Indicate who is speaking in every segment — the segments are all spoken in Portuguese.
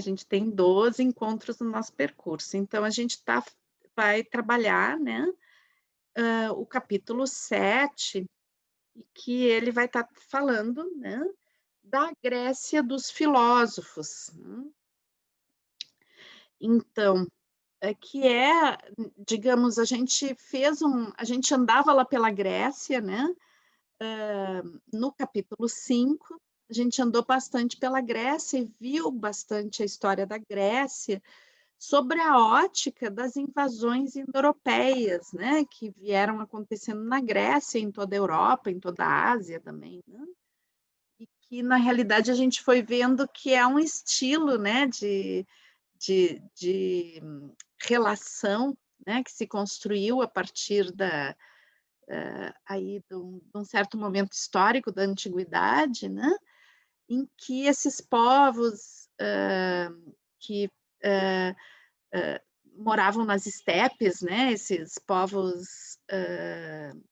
Speaker 1: gente tem 12 encontros no nosso percurso, então a gente vai trabalhar, né, o capítulo 7, que ele vai estar falando, né, da Grécia dos filósofos, né. Então, digamos, a gente andava lá pela Grécia, né, no capítulo 5, a gente andou bastante pela Grécia e viu bastante a história da Grécia, sobre a ótica das invasões indo-europeias, né, que vieram acontecendo na Grécia, em toda a Europa, em toda a Ásia também, né, e que na realidade a gente foi vendo que é um estilo, né, de relação, né, que se construiu a partir aí de um certo momento histórico da antiguidade, né, em que esses povos, que, hã moravam nas estepes, né, esses povos,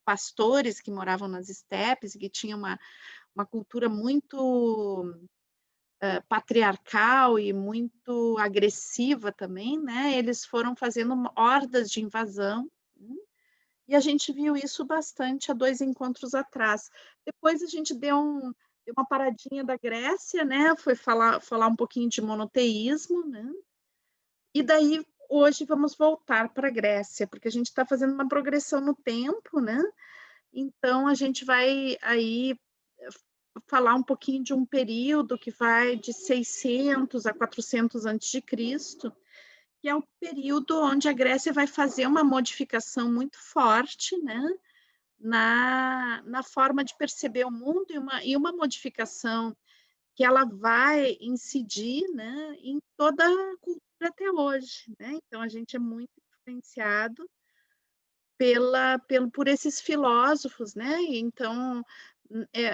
Speaker 1: pastores que moravam nas estepes e que tinham uma cultura muito, patriarcal e muito agressiva também, né, eles foram fazendo hordas de invasão, né, e a gente viu isso bastante há 2 encontros atrás. Depois a gente deu uma paradinha da Grécia, né, foi falar um pouquinho de monoteísmo, né, e daí hoje vamos voltar para a Grécia, porque a gente está fazendo uma progressão no tempo, né, então a gente vai aí falar um pouquinho de um período que vai de 600 a 400 antes de Cristo, que é um período onde a Grécia vai fazer uma modificação muito forte, né, na forma de perceber o mundo e uma modificação que ela vai incidir, né, em toda a cultura até hoje, né. Então a gente é muito influenciado por esses filósofos, né, e então,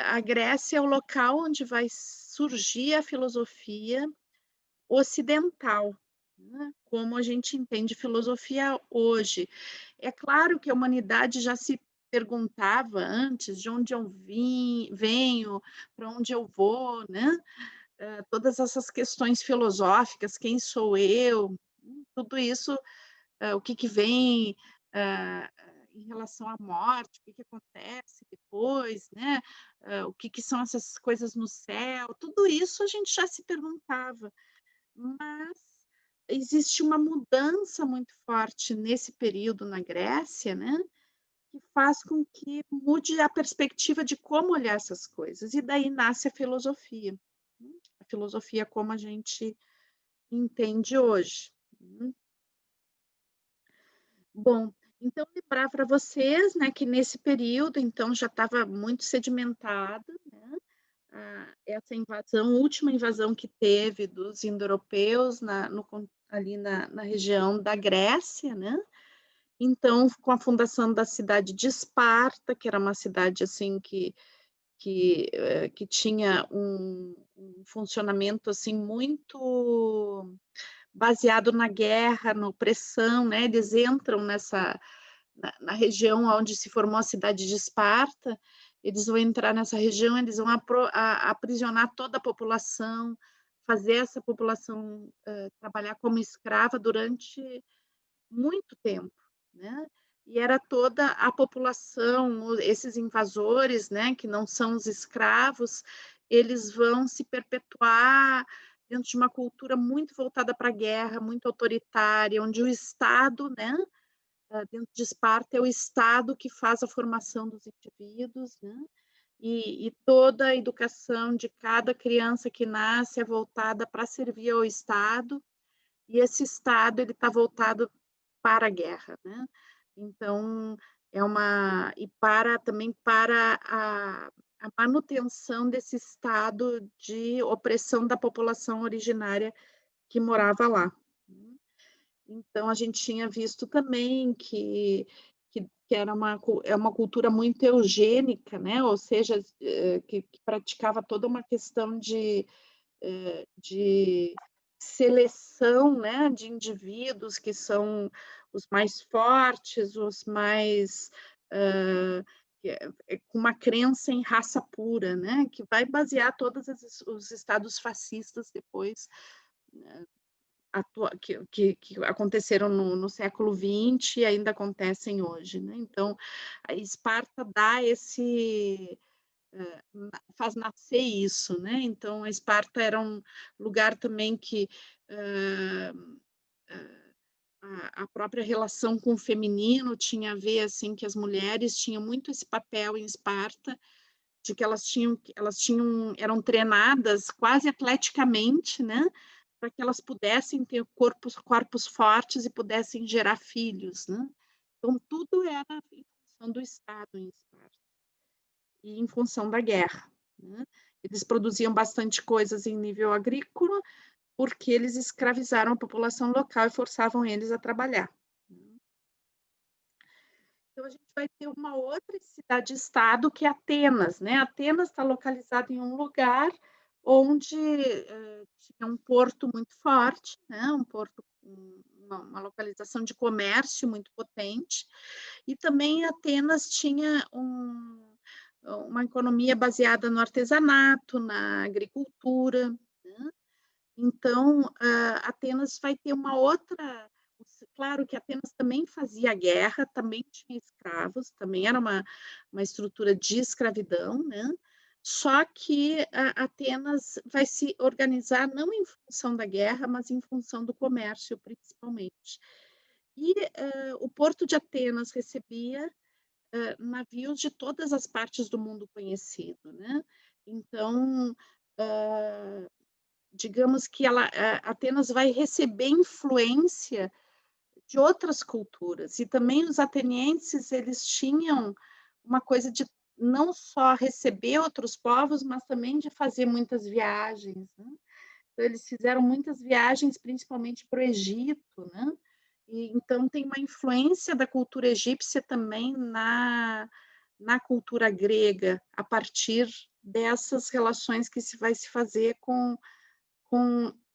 Speaker 1: a Grécia é o local onde vai surgir a filosofia ocidental, né, como a gente entende filosofia hoje. É claro que a humanidade já se perguntava antes de onde eu venho, para onde eu vou, né, todas essas questões filosóficas, quem sou eu, tudo isso, o que que vem, hã, em relação à morte, o que que acontece depois, né, o que que são essas coisas no céu, tudo isso a gente já se perguntava, mas existe uma mudança muito forte nesse período na Grécia, né, que faz com que mude a perspectiva de como olhar essas coisas, e daí nasce a filosofia, né, a filosofia como a gente entende hoje. Uhum. Bom, então lembrar para vocês, né, que nesse período, então, já estava muito sedimentada, né, essa invasão, última invasão que teve dos indo-europeus ali na região da Grécia, né. Então, com a fundação da cidade de Esparta, que era uma cidade, assim, que tinha um funcionamento, assim, muito baseado na guerra, na opressão, né, eles entram na região onde se formou a cidade de Esparta, eles vão entrar nessa região, eles vão aprisionar toda a população, fazer essa população, trabalhar como escrava durante muito tempo, né. E era toda a população, esses invasores, né, que não são os escravos, eles vão se perpetuar dentro de uma cultura muito voltada para a guerra, muito autoritária, onde o Estado, né, dentro de Esparta é o Estado que faz a formação dos indivíduos, né, e toda a educação de cada criança que nasce é voltada para servir ao Estado, e esse Estado ele está voltado para a guerra, né. Então, também para a manutenção desse estado de opressão da população originária que morava lá, né. Então a gente tinha visto também que era é uma cultura muito eugênica, né, ou seja, que praticava toda uma questão de seleção, né, de indivíduos que são os mais fortes, os mais, hã, com uma crença em raça pura, né, que vai basear todos os estados fascistas depois que aconteceram no século XX e ainda acontecem hoje, né. Então, a Esparta dá esse faz nascer isso, né. Então a Esparta era um lugar também que, hã, a própria relação com o feminino tinha a ver, assim, que as mulheres tinham muito esse papel em Esparta, de que elas tinham eram treinadas quase atleticamente, né, para que elas pudessem ter corpos fortes e pudessem gerar filhos, né. Então tudo era em função do Estado em Esparta e em função da guerra, né. Eles produziam bastante coisas em nível agrícola, porque eles escravizaram a população local e forçavam eles a trabalhar. Então a gente vai ter uma outra cidade-estado que é Atenas, né. Atenas está localizada em um lugar onde, tinha um porto muito forte, né, um porto com uma localização de comércio muito potente, e também Atenas tinha uma economia baseada no artesanato, na agricultura, né. Então, Atenas vai ter uma outra, claro que Atenas também fazia guerra, também tinha escravos, também era uma estrutura de escravidão, né, só que Atenas vai se organizar não em função da guerra, mas em função do comércio, principalmente. E, o porto de Atenas recebia, navios de todas as partes do mundo conhecido, né. Então, hã digamos que Atenas vai receber influência de outras culturas, e também os atenienses, eles tinham uma coisa de não só receber outros povos, mas também de fazer muitas viagens, né. Então eles fizeram muitas viagens, principalmente para o Egito, né, e então tem uma influência da cultura egípcia também na cultura grega, a partir dessas relações que se fazer com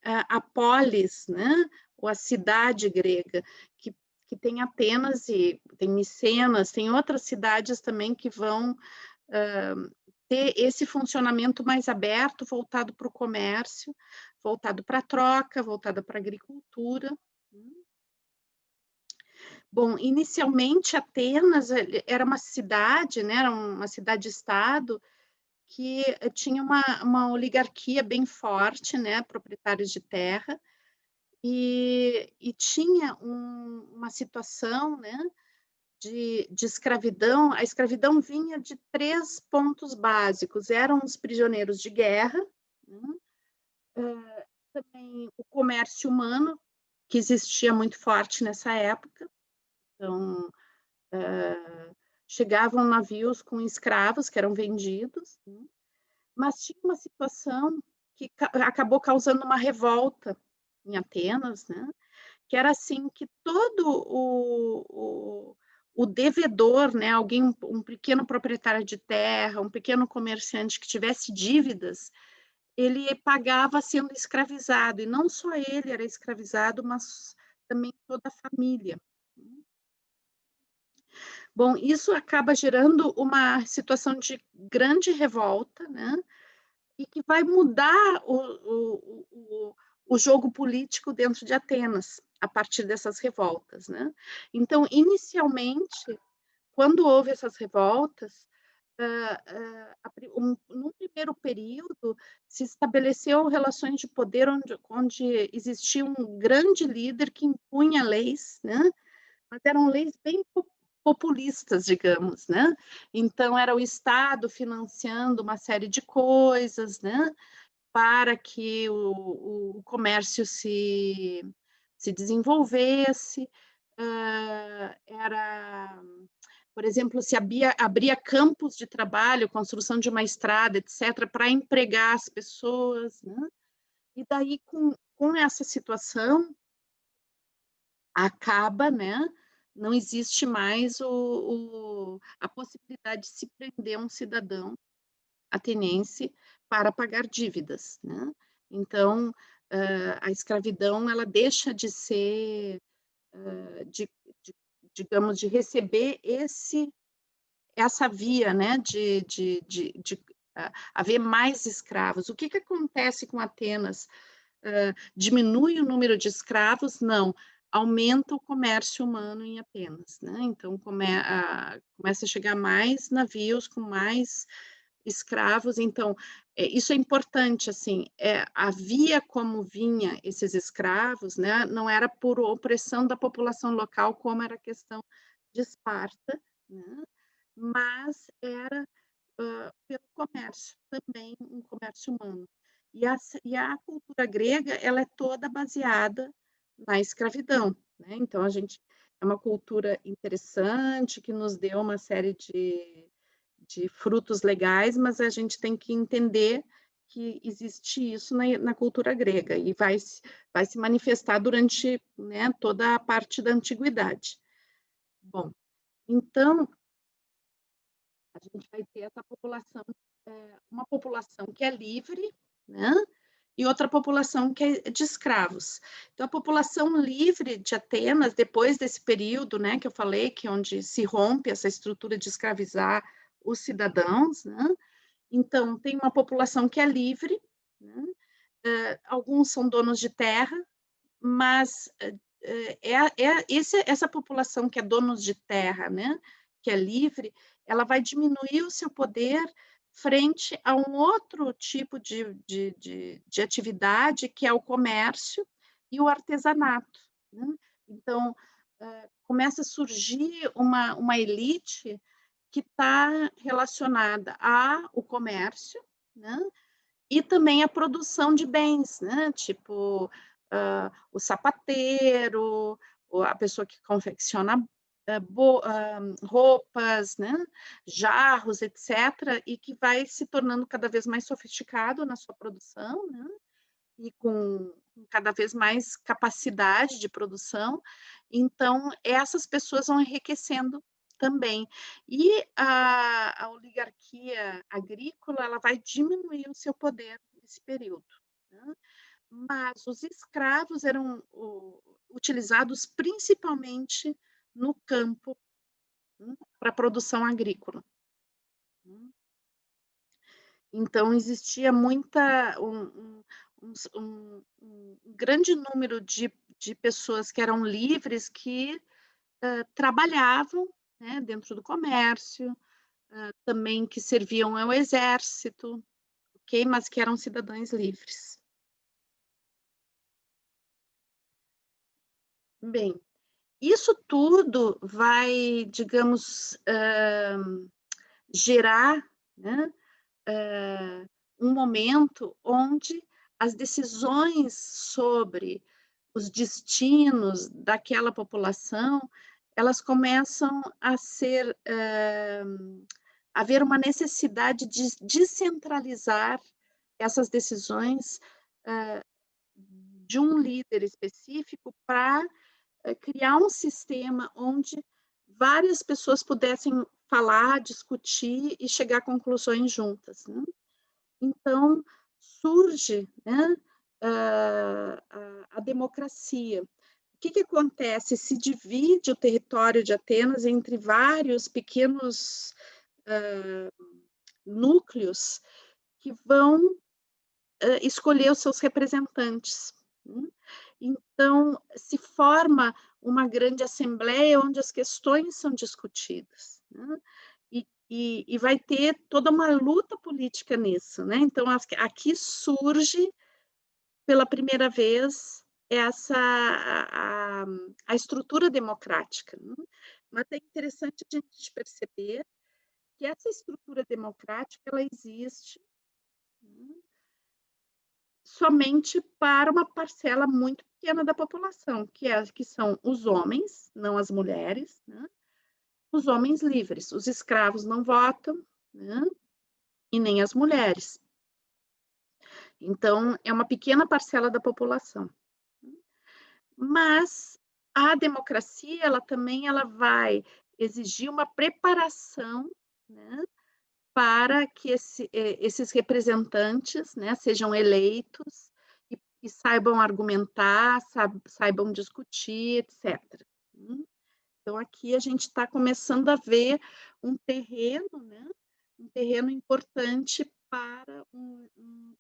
Speaker 1: a polis, né, ou a cidade grega, que que tem Atenas e tem Micenas, tem outras cidades também que vão, ter esse funcionamento mais aberto, voltado para o comércio, voltado pra troca, voltado pra agricultura. Bom, inicialmente Atenas era uma cidade, né, era uma cidade-estado que tinha uma oligarquia bem forte, né, proprietários de terra, e tinha uma situação, né, de escravidão. A escravidão vinha de 3 pontos básicos: eram os prisioneiros de guerra, né, também o comércio humano, que existia muito forte nessa época. Então, chegavam navios com escravos que eram vendidos, né, mas tinha uma situação que acabou causando uma revolta em Atenas, né, que era assim, que todo o devedor, né, alguém, um pequeno proprietário de terra, um pequeno comerciante que tivesse dívidas, ele pagava sendo escravizado, e não só ele era escravizado, mas também toda a família. Bom, isso acaba gerando uma situação de grande revolta, né, e que vai mudar o jogo político dentro de Atenas, a partir dessas revoltas, né. Então, inicialmente, quando houve essas revoltas, num primeiro período, se estabeleceu relações de poder onde existia um grande líder que impunha leis, né, mas eram leis bem populistas, digamos, né. Então era o Estado financiando uma série de coisas, né, para que o comércio se desenvolvesse. Era, por exemplo, se abria campos de trabalho, construção de uma estrada, etcétera, para empregar as pessoas, né. E daí com essa situação, acaba, né, não existe mais a possibilidade de se prender um cidadão ateniense para pagar dívidas, né. Então, a escravidão, ela deixa de ser, de de digamos, de receber essa via, né, de haver mais escravos. O que que acontece com Atenas? diminui o número de escravos, não, aumenta o comércio humano em Atenas, né, então começa a chegar mais navios com mais escravos, então, isso é importante, assim, havia como vinha esses escravos, né, não era por opressão da população local, como era a questão de Esparta, né, mas era, pelo comércio, também um comércio humano. E a cultura grega, ela é toda baseada na escravidão, né, então a gente é uma cultura interessante, que nos deu uma série de frutos legais, mas a gente tem que entender que existe isso na cultura grega e vai se manifestar durante, né, toda a parte da antiguidade. Bom, então a gente vai ter essa população, uma população que é livre, né, e outra população que é de escravos. Então, a população livre de Atenas, depois desse período, né, que eu falei, que é onde se rompe essa estrutura de escravizar os cidadãos, né, então tem uma população que é livre, né, alguns são donos de terra, mas essa população que é donos de terra, né, que é livre, ela vai diminuir o seu poder frente a um outro tipo de atividade, que é o comércio e o artesanato, né. Então, começa a surgir uma elite que está relacionada ao comércio, né, e também a produção de bens, né, tipo, o sapateiro, ou a pessoa que confecciona, roupas, né, jarros, etcétera, e que vai se tornando cada vez mais sofisticado na sua produção, né, e com cada vez mais capacidade de produção, então essas pessoas vão enriquecendo também. E a oligarquia agrícola, ela vai diminuir o seu poder nesse período, né, mas os escravos eram utilizados principalmente no campo, para a produção agrícola. Então existia muita um grande número de pessoas que eram livres, que, trabalhavam, né, dentro do comércio, também que serviam ao exército, ok, mas que eram cidadãos livres. Bem, isso tudo vai, digamos, gerar, né, um momento onde as decisões sobre os destinos daquela população, elas começam a ser, haver uma necessidade de descentralizar essas decisões, hã, de um líder específico para, criar um sistema onde várias pessoas pudessem falar, discutir e chegar a conclusões juntas, né. Então, surge, né, a democracia. O que que acontece? Se divide o território de Atenas entre vários pequenos, núcleos que vão, escolher os seus representantes, né. Então, se forma uma grande assembleia onde as questões são discutidas, né, e vai ter toda uma luta política nisso, né, então aqui surge pela primeira vez essa a estrutura democrática, né. Mas é interessante a gente perceber que essa estrutura democrática, ela existe, né, somente para uma parcela muito pequena da população, que são os homens, não as mulheres, né, os homens livres. Os escravos não votam, né, e nem as mulheres. Então, é uma pequena parcela da população. Mas a democracia, ela vai exigir uma preparação, né, para que esses representantes, né, sejam eleitos e saibam argumentar, saibam discutir, etcétera. Então aqui a gente está começando a ver um terreno, né, um terreno importante para um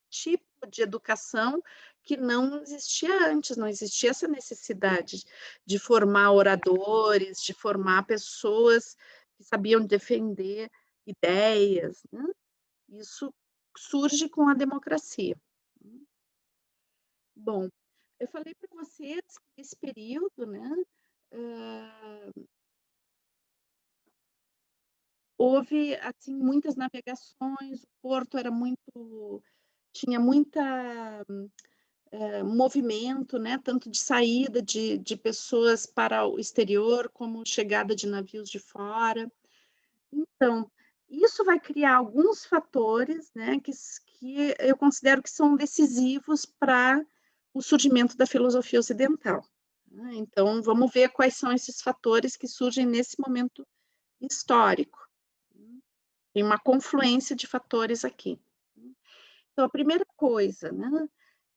Speaker 1: tipo de educação que não existia antes, não existia essa necessidade de formar oradores, de formar pessoas que sabiam defender ideias, né. Isso surge com a democracia. Bom, eu falei para vocês que esse período, né, hã, houve, assim, muitas navegações, o porto era muito tinha muita movimento, né, tanto de saída de pessoas para o exterior, como chegada de navios de fora. Então, isso vai criar alguns fatores, né, que eu considero que são decisivos para o surgimento da filosofia ocidental, né. Então, vamos ver quais são esses fatores que surgem nesse momento histórico. Tem uma confluência de fatores aqui. Então, a primeira coisa, né,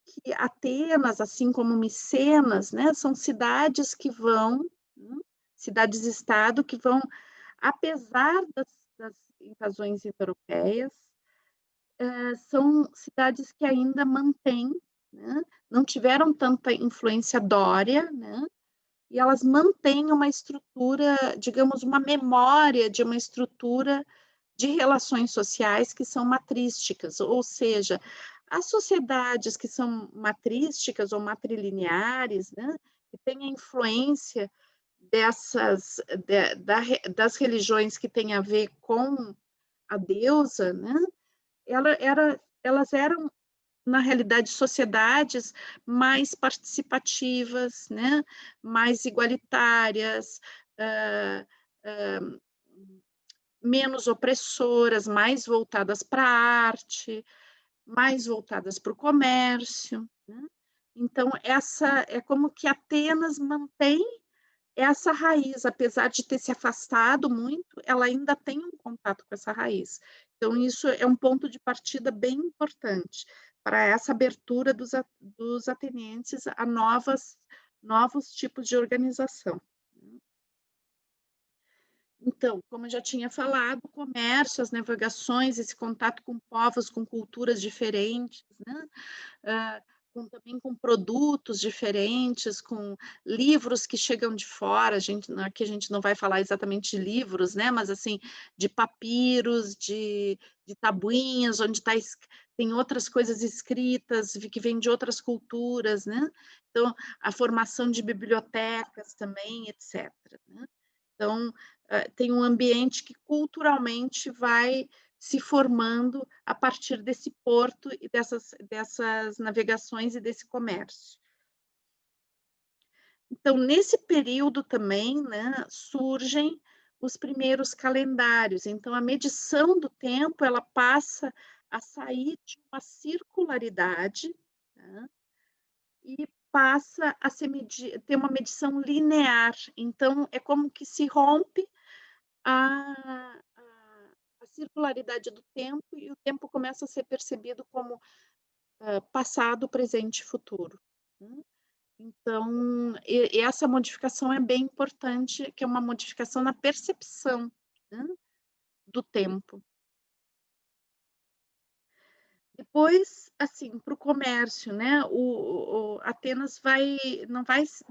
Speaker 1: que Atenas, assim como Micenas, né, são cidades que vão, né, cidades-estado que vão, apesar das invasões europeias, são cidades que ainda mantêm, né, não tiveram tanta influência dória, né, e elas mantêm uma estrutura, digamos, uma memória de uma estrutura de relações sociais que são matrísticas, ou seja, as sociedades que são matrísticas ou matrilineares, né, que têm a influência dessas das religiões que têm a ver com a deusa, né, elas eram, na realidade, sociedades mais participativas, né, mais igualitárias, hã, hã menos opressoras, mais voltadas para a arte, mais voltadas para o comércio, né. Então essa é como que Atenas mantém essa raiz, apesar de ter se afastado muito, ela ainda tem um contato com essa raiz. Então isso é um ponto de partida bem importante para essa abertura dos atenienses a novos tipos de organização. Então, como eu já tinha falado, o comércio, as navegações, esse contato com povos, com culturas diferentes, né, hã, também com produtos diferentes, com livros que chegam de fora, aqui a gente não vai falar exatamente de livros, né, mas assim, de papiros, de tabuinhas, onde tem outras coisas escritas, que vêm de outras culturas, né. Então, a formação de bibliotecas também, etcétera, né. Então, tem um ambiente que culturalmente vai se formando a partir desse porto e dessas navegações e desse comércio. Então, nesse período também, né, surgem os primeiros calendários. Então, a medição do tempo, ela passa a sair de uma circularidade, né, e passa a ter uma medição linear. Então, é como que se rompe a circularidade do tempo e o tempo começa a ser percebido como, passado, presente e futuro, né. Então, essa modificação é bem importante, que é uma modificação na percepção, né, do tempo. Depois, assim, para o comércio, né, o Atenas não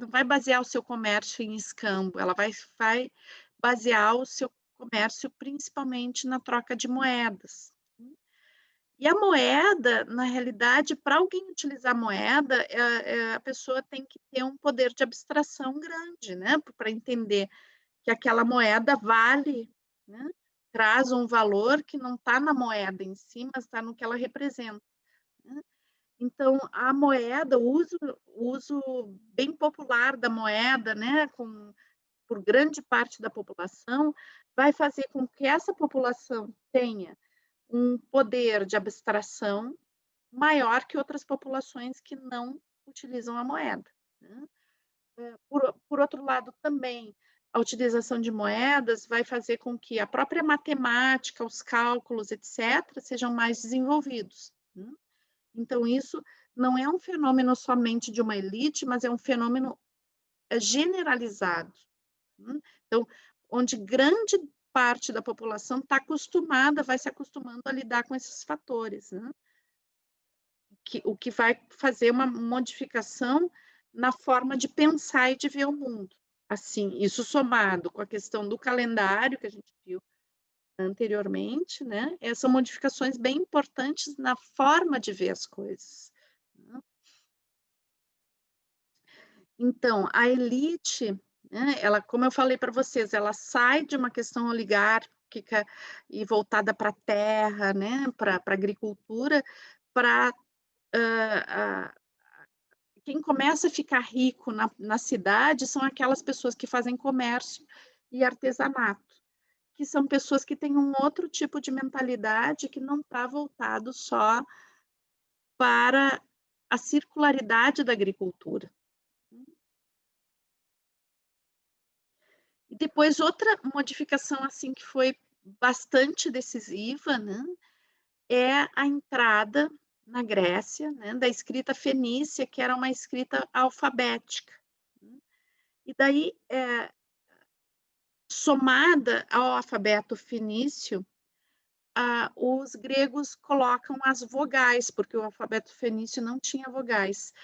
Speaker 1: vai basear o seu comércio em escambo, ela vai basear o seu comércio principalmente na troca de moedas. E a moeda, na realidade, para alguém utilizar a moeda, a pessoa tem que ter um poder de abstração grande, né, para entender que aquela moeda vale, né, traz um valor que não está na moeda em si, mas está no que ela representa, né. Então, a moeda, o uso bem popular da moeda, né, por grande parte da população, vai fazer com que essa população tenha um poder de abstração maior que outras populações que não utilizam a moeda, né. Por outro lado também, a utilização de moedas vai fazer com que a própria matemática, os cálculos, etcétera, sejam mais desenvolvidos, né. Então isso não é um fenômeno somente de uma elite, mas é um fenômeno, generalizado, né. Então, onde grande parte da população está acostumada, vai se acostumando a lidar com esses fatores, né. o que vai fazer uma modificação na forma de pensar e de ver o mundo. Assim, isso somado com a questão do calendário que a gente viu anteriormente, né, são modificações bem importantes na forma de ver as coisas, né. Então, a elite, né, ela, como eu falei para vocês, ela sai de uma questão oligárquica e voltada para a terra, né, para a agricultura, para quem começa a ficar rico na cidade são aquelas pessoas que fazem comércio e artesanato, que são pessoas que têm um outro tipo de mentalidade que não está voltado só para a circularidade da agricultura. E depois outra modificação, assim, que foi bastante decisiva, né, é a entrada na Grécia, né, da escrita fenícia, que era uma escrita alfabética, né. E daí, somada ao alfabeto fenício, os gregos colocam as vogais, porque o alfabeto fenício não tinha vogais.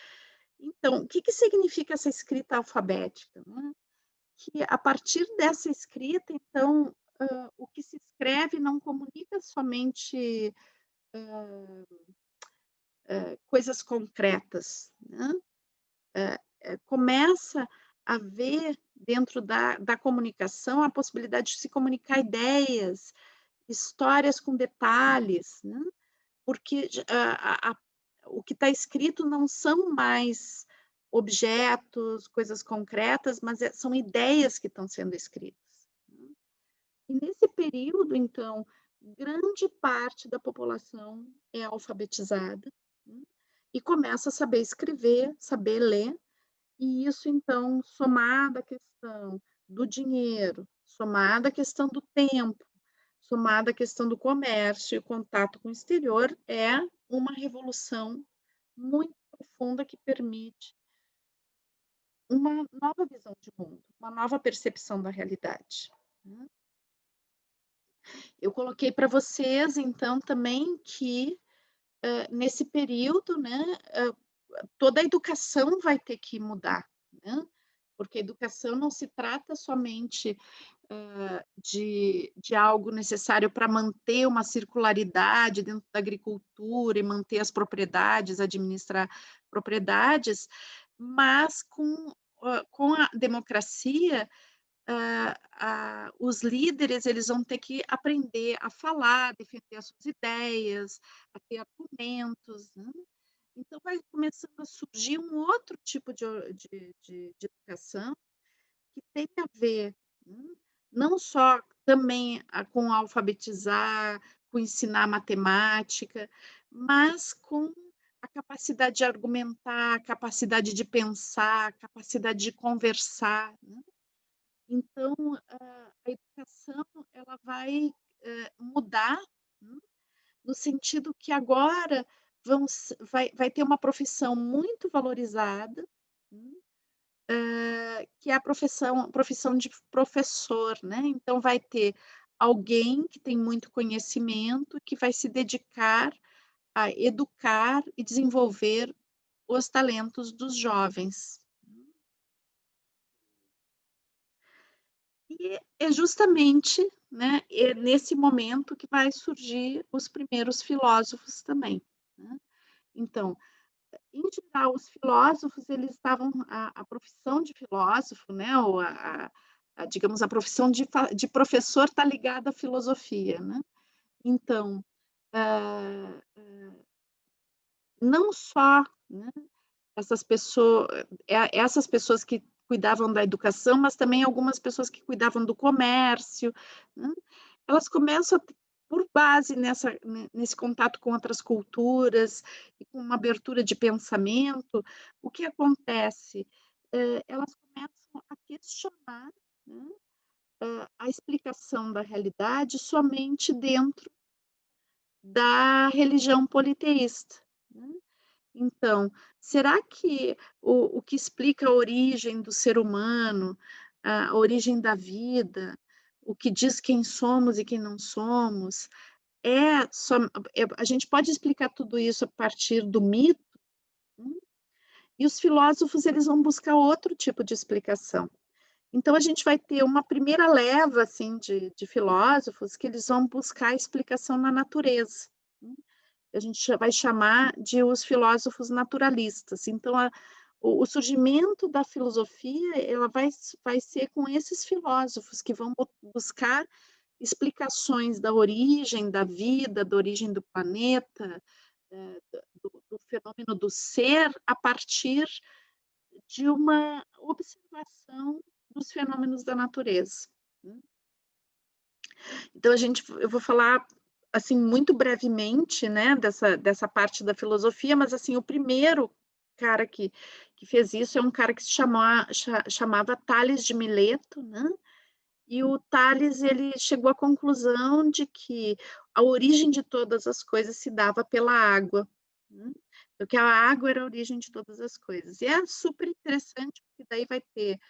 Speaker 1: Então, o que que significa essa escrita alfabética, né? Que a partir dessa escrita, então, o que se escreve não comunica somente coisas concretas, né? Começa a haver dentro da comunicação a possibilidade de se comunicar ideias, histórias com detalhes, né? Porque o que está escrito não são mais objetos, coisas concretas, mas são ideias que estão sendo escritas, né. E nesse período, então, grande parte da população é alfabetizada, né, e começa a saber escrever, saber ler, e isso então, somado à questão do dinheiro, somado à questão do tempo, somado à questão do comércio e contato com o exterior, é uma revolução muito profunda que permite uma nova visão de mundo, uma nova percepção da realidade, né. Eu coloquei para vocês, então, também que, nesse período, né, toda a educação vai ter que mudar, né, porque a educação não se trata somente, de algo necessário para manter uma circularidade dentro da agricultura e manter as propriedades, administrar propriedades, mas com a democracia, os líderes eles vão ter que aprender a falar, defender as suas ideias, a ter argumentos, né. Então vai começando a surgir um outro tipo de educação que tem a ver, né, não só também com alfabetizar, com ensinar matemática, mas com a capacidade de argumentar, a capacidade de pensar, a capacidade de conversar, né. Então, a educação ela vai, mudar, né, no sentido que agora vai ter uma profissão muito valorizada, né, que é a profissão de professor, né, então vai ter alguém que tem muito conhecimento, que vai se dedicar a educar e desenvolver os talentos dos jovens. E é justamente, né, nesse momento que vai surgir os primeiros filósofos também, né. Então, em geral, os filósofos, eles estavam a profissão de filósofo, né, ou digamos, a profissão de professor está ligada à filosofia, né. Então, hã, não só, né, essas pessoas que cuidavam da educação, mas também algumas pessoas que cuidavam do comércio, né, elas começam a por base nesse contato com outras culturas e com uma abertura de pensamento, o que acontece? Elas começam a questionar, né, a explicação da realidade somente dentro da religião politeísta, né. Então, será que o que explica a origem do ser humano, a origem da vida, o que diz quem somos e quem não somos, é só a gente pode explicar tudo isso a partir do mito, hum, e os filósofos eles vão buscar outro tipo de explicação. Então a gente vai ter uma primeira leva, assim, de filósofos que eles vão buscar explicação na natureza, hum, a gente vai chamar de os filósofos naturalistas. Então o surgimento da filosofia, ela vai ser com esses filósofos que vão buscar explicações da origem da vida, da origem do planeta, do fenômeno do ser, a partir de uma observação dos fenômenos da natureza, né. Então eu vou falar, assim, muito brevemente, né, dessa parte da filosofia, mas, assim, o primeiro cara que fez isso é um cara que chamava Tales de Mileto, né, e o Tales ele chegou à conclusão de que a origem de todas as coisas se dava pela água, né, porque a água era a origem de todas as coisas. E é super interessante, porque daí vai ter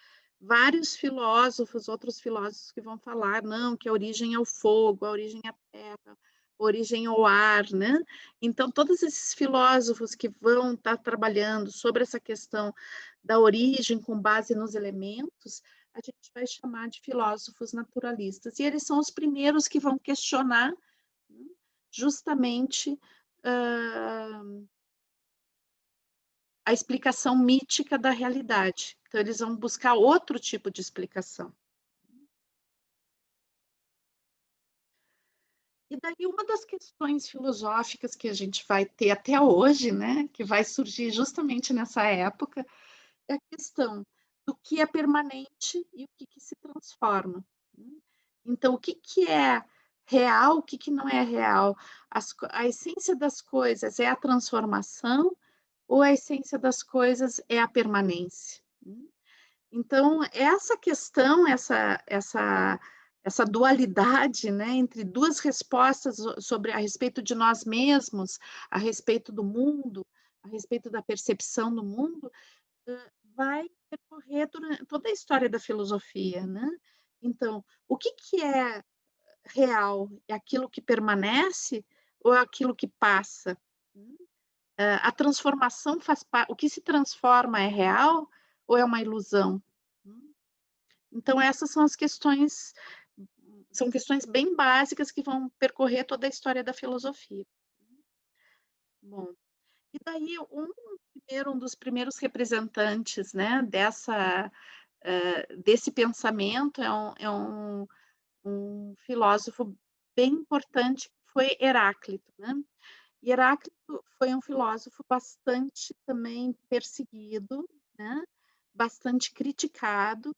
Speaker 1: vários filósofos, outros filósofos que vão falar, não, que a origem é o fogo, a origem é a terra, a origem é o ar, né. Então todos esses filósofos que vão estar trabalhando sobre essa questão da origem com base nos elementos, a gente vai chamar de filósofos naturalistas. E eles são os primeiros que vão questionar, né, justamente, hã, a explicação mítica da realidade. Então eles vão buscar outro tipo de explicação. E daí uma das questões filosóficas que a gente vai ter até hoje, né, que vai surgir justamente nessa época, é a questão do que é permanente e o que se transforma, né. Então o que é real, o que não é real? A essência das coisas é a transformação ou a essência das coisas é a permanência, né. Então, essa questão, essa dualidade, né, entre 2 respostas sobre a respeito de nós mesmos, a respeito do mundo, a respeito da percepção do mundo, vai percorrer toda a história da filosofia, né. Então, o que é real? É aquilo que permanece ou é aquilo que passa? Hum, a transformação faz parte. O que se transforma é real ou é uma ilusão? Hum. Então essas são questões bem básicas que vão percorrer toda a história da filosofia. Bom, e daí um dos primeiros representantes, né, desse pensamento é um filósofo bem importante, que foi Heráclito, né. E Heráclito foi um filósofo bastante também perseguido, né, bastante criticado.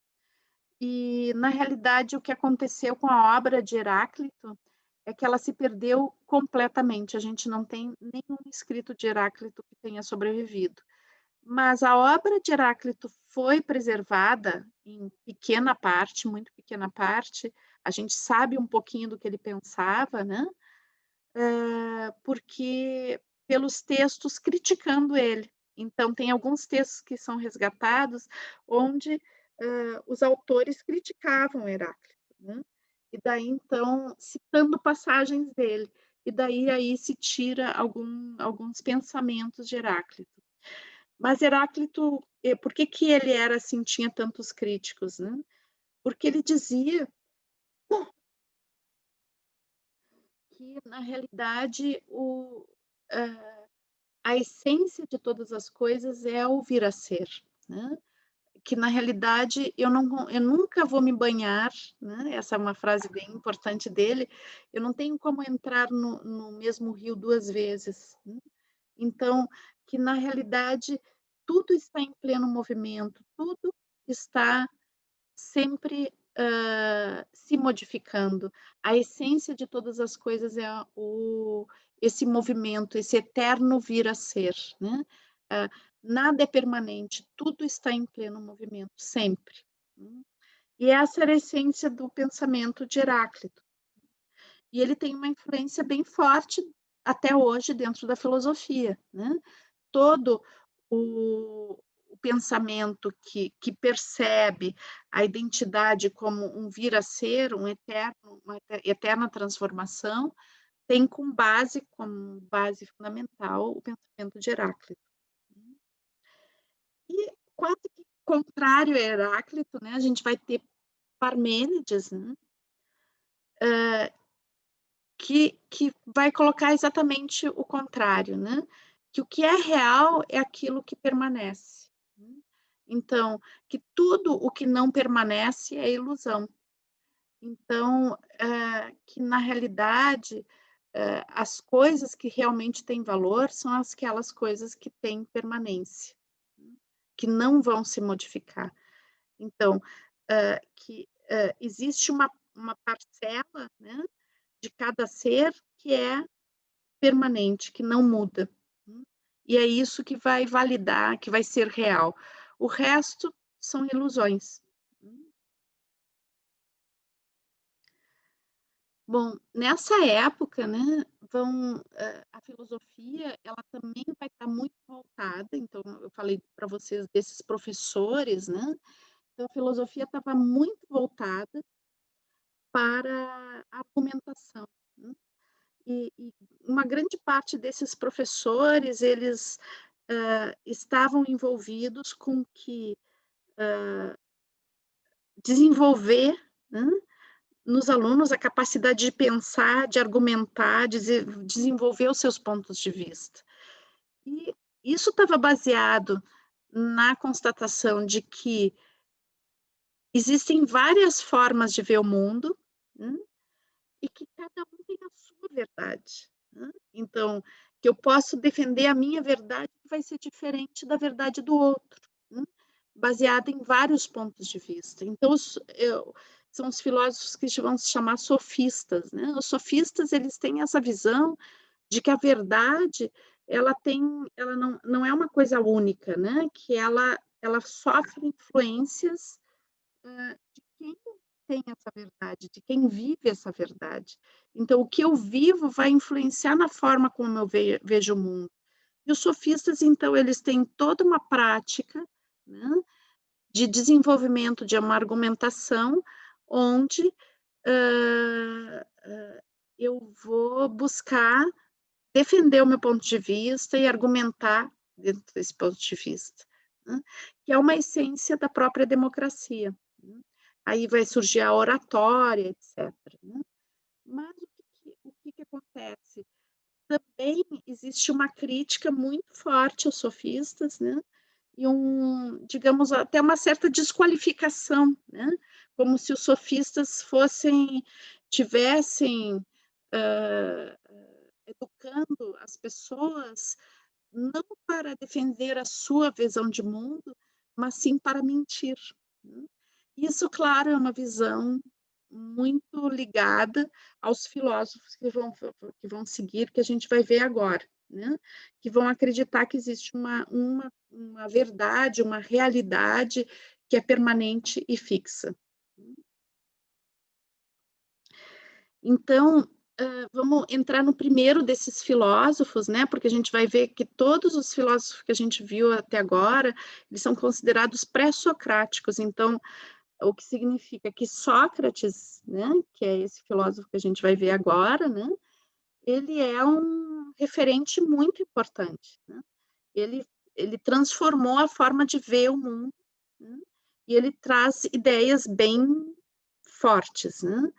Speaker 1: E, na realidade, o que aconteceu com a obra de Heráclito é que ela se perdeu completamente. A gente não tem nenhum escrito de Heráclito que tenha sobrevivido. Mas a obra de Heráclito foi preservada em pequena parte, muito pequena parte. A gente sabe um pouquinho do que ele pensava, né? Porque pelos textos criticando ele. Então, tem alguns textos que são resgatados, onde, os autores criticavam Heráclito, né. E daí, então, citando passagens dele, e daí aí se tira alguns pensamentos de Heráclito. Mas Heráclito, por que que ele era assim, tinha tantos críticos, né? Porque ele dizia que, na realidade, a essência de todas as coisas é o vir a ser, né, que na realidade eu nunca vou me banhar, né, essa é uma frase bem importante dele, eu não tenho como entrar no mesmo rio 2 vezes, né. Então, que na realidade tudo está em pleno movimento, tudo está sempre, se modificando. A essência de todas as coisas é esse movimento, esse eterno vir a ser, né. Hã, nada é permanente, tudo está em pleno movimento, sempre, né. E essa era a essência do pensamento de Heráclito. E ele tem uma influência bem forte até hoje dentro da filosofia, né. Todo o pensamento que percebe a identidade como um vir a ser, uma eterna transformação, tem como base fundamental o pensamento de Heráclito. E quase que contrário a Heráclito, né, a gente vai ter Parmênides, né, que vai colocar exatamente o contrário, né, que o que é real é aquilo que permanece. Então, que tudo o que não permanece é ilusão. Então, que na realidade, as coisas que realmente têm valor são aquelas coisas que têm permanência, que não vão se modificar. Então, que existe uma parcela, né, de cada ser que é permanente, que não muda. E é isso que vai validar, que vai ser real. O resto são ilusões. Bom, nessa época, né, a filosofia, ela também vai estar muito voltada, então eu falei para vocês desses professores, né, então a filosofia estava muito voltada para a argumentação, né, e uma grande parte desses professores, eles, estavam envolvidos com que desenvolver, né, nos alunos a capacidade de pensar, de argumentar, desenvolver os seus pontos de vista. E isso estava baseado na constatação de que existem várias formas de ver o mundo, né, e que cada um tem a sua verdade, né. Então, que eu posso defender a minha verdade, que vai ser diferente da verdade do outro, né, baseada em vários pontos de vista. Então, são os filósofos que vão se chamar sofistas, né. Os sofistas, eles têm essa visão de que a verdade, ela não é uma coisa única, né, que ela sofre influências, de quem tem essa verdade, de quem vive essa verdade. Então, o que eu vivo vai influenciar na forma como eu vejo o mundo. E os sofistas, então, eles têm toda uma prática, né, de desenvolvimento de uma argumentação onde, eu vou buscar defender o meu ponto de vista e argumentar dentro desse ponto de vista, né, que é uma essência da própria democracia, né. Aí vai surgir a oratória, etcétera, né. Mas o que que acontece? Também existe uma crítica muito forte aos sofistas, né, e digamos, até uma certa desqualificação, né, como se os sofistas tivessem, hã, educando as pessoas não para defender a sua visão de mundo, mas sim para mentir, né. Isso, claro, é uma visão muito ligada aos filósofos que vão seguir, que a gente vai ver agora, né, que vão acreditar que existe uma verdade, uma realidade que é permanente e fixa. Então, vamos entrar no primeiro desses filósofos, né, porque a gente vai ver que todos os filósofos que a gente viu até agora, eles são considerados pré-socráticos, então, o que significa que Sócrates, né, que é esse filósofo que a gente vai ver agora, né, ele é um referente muito importante, né. Ele ele transformou a forma de ver o mundo, né, e ele traz ideias bem fortes, né.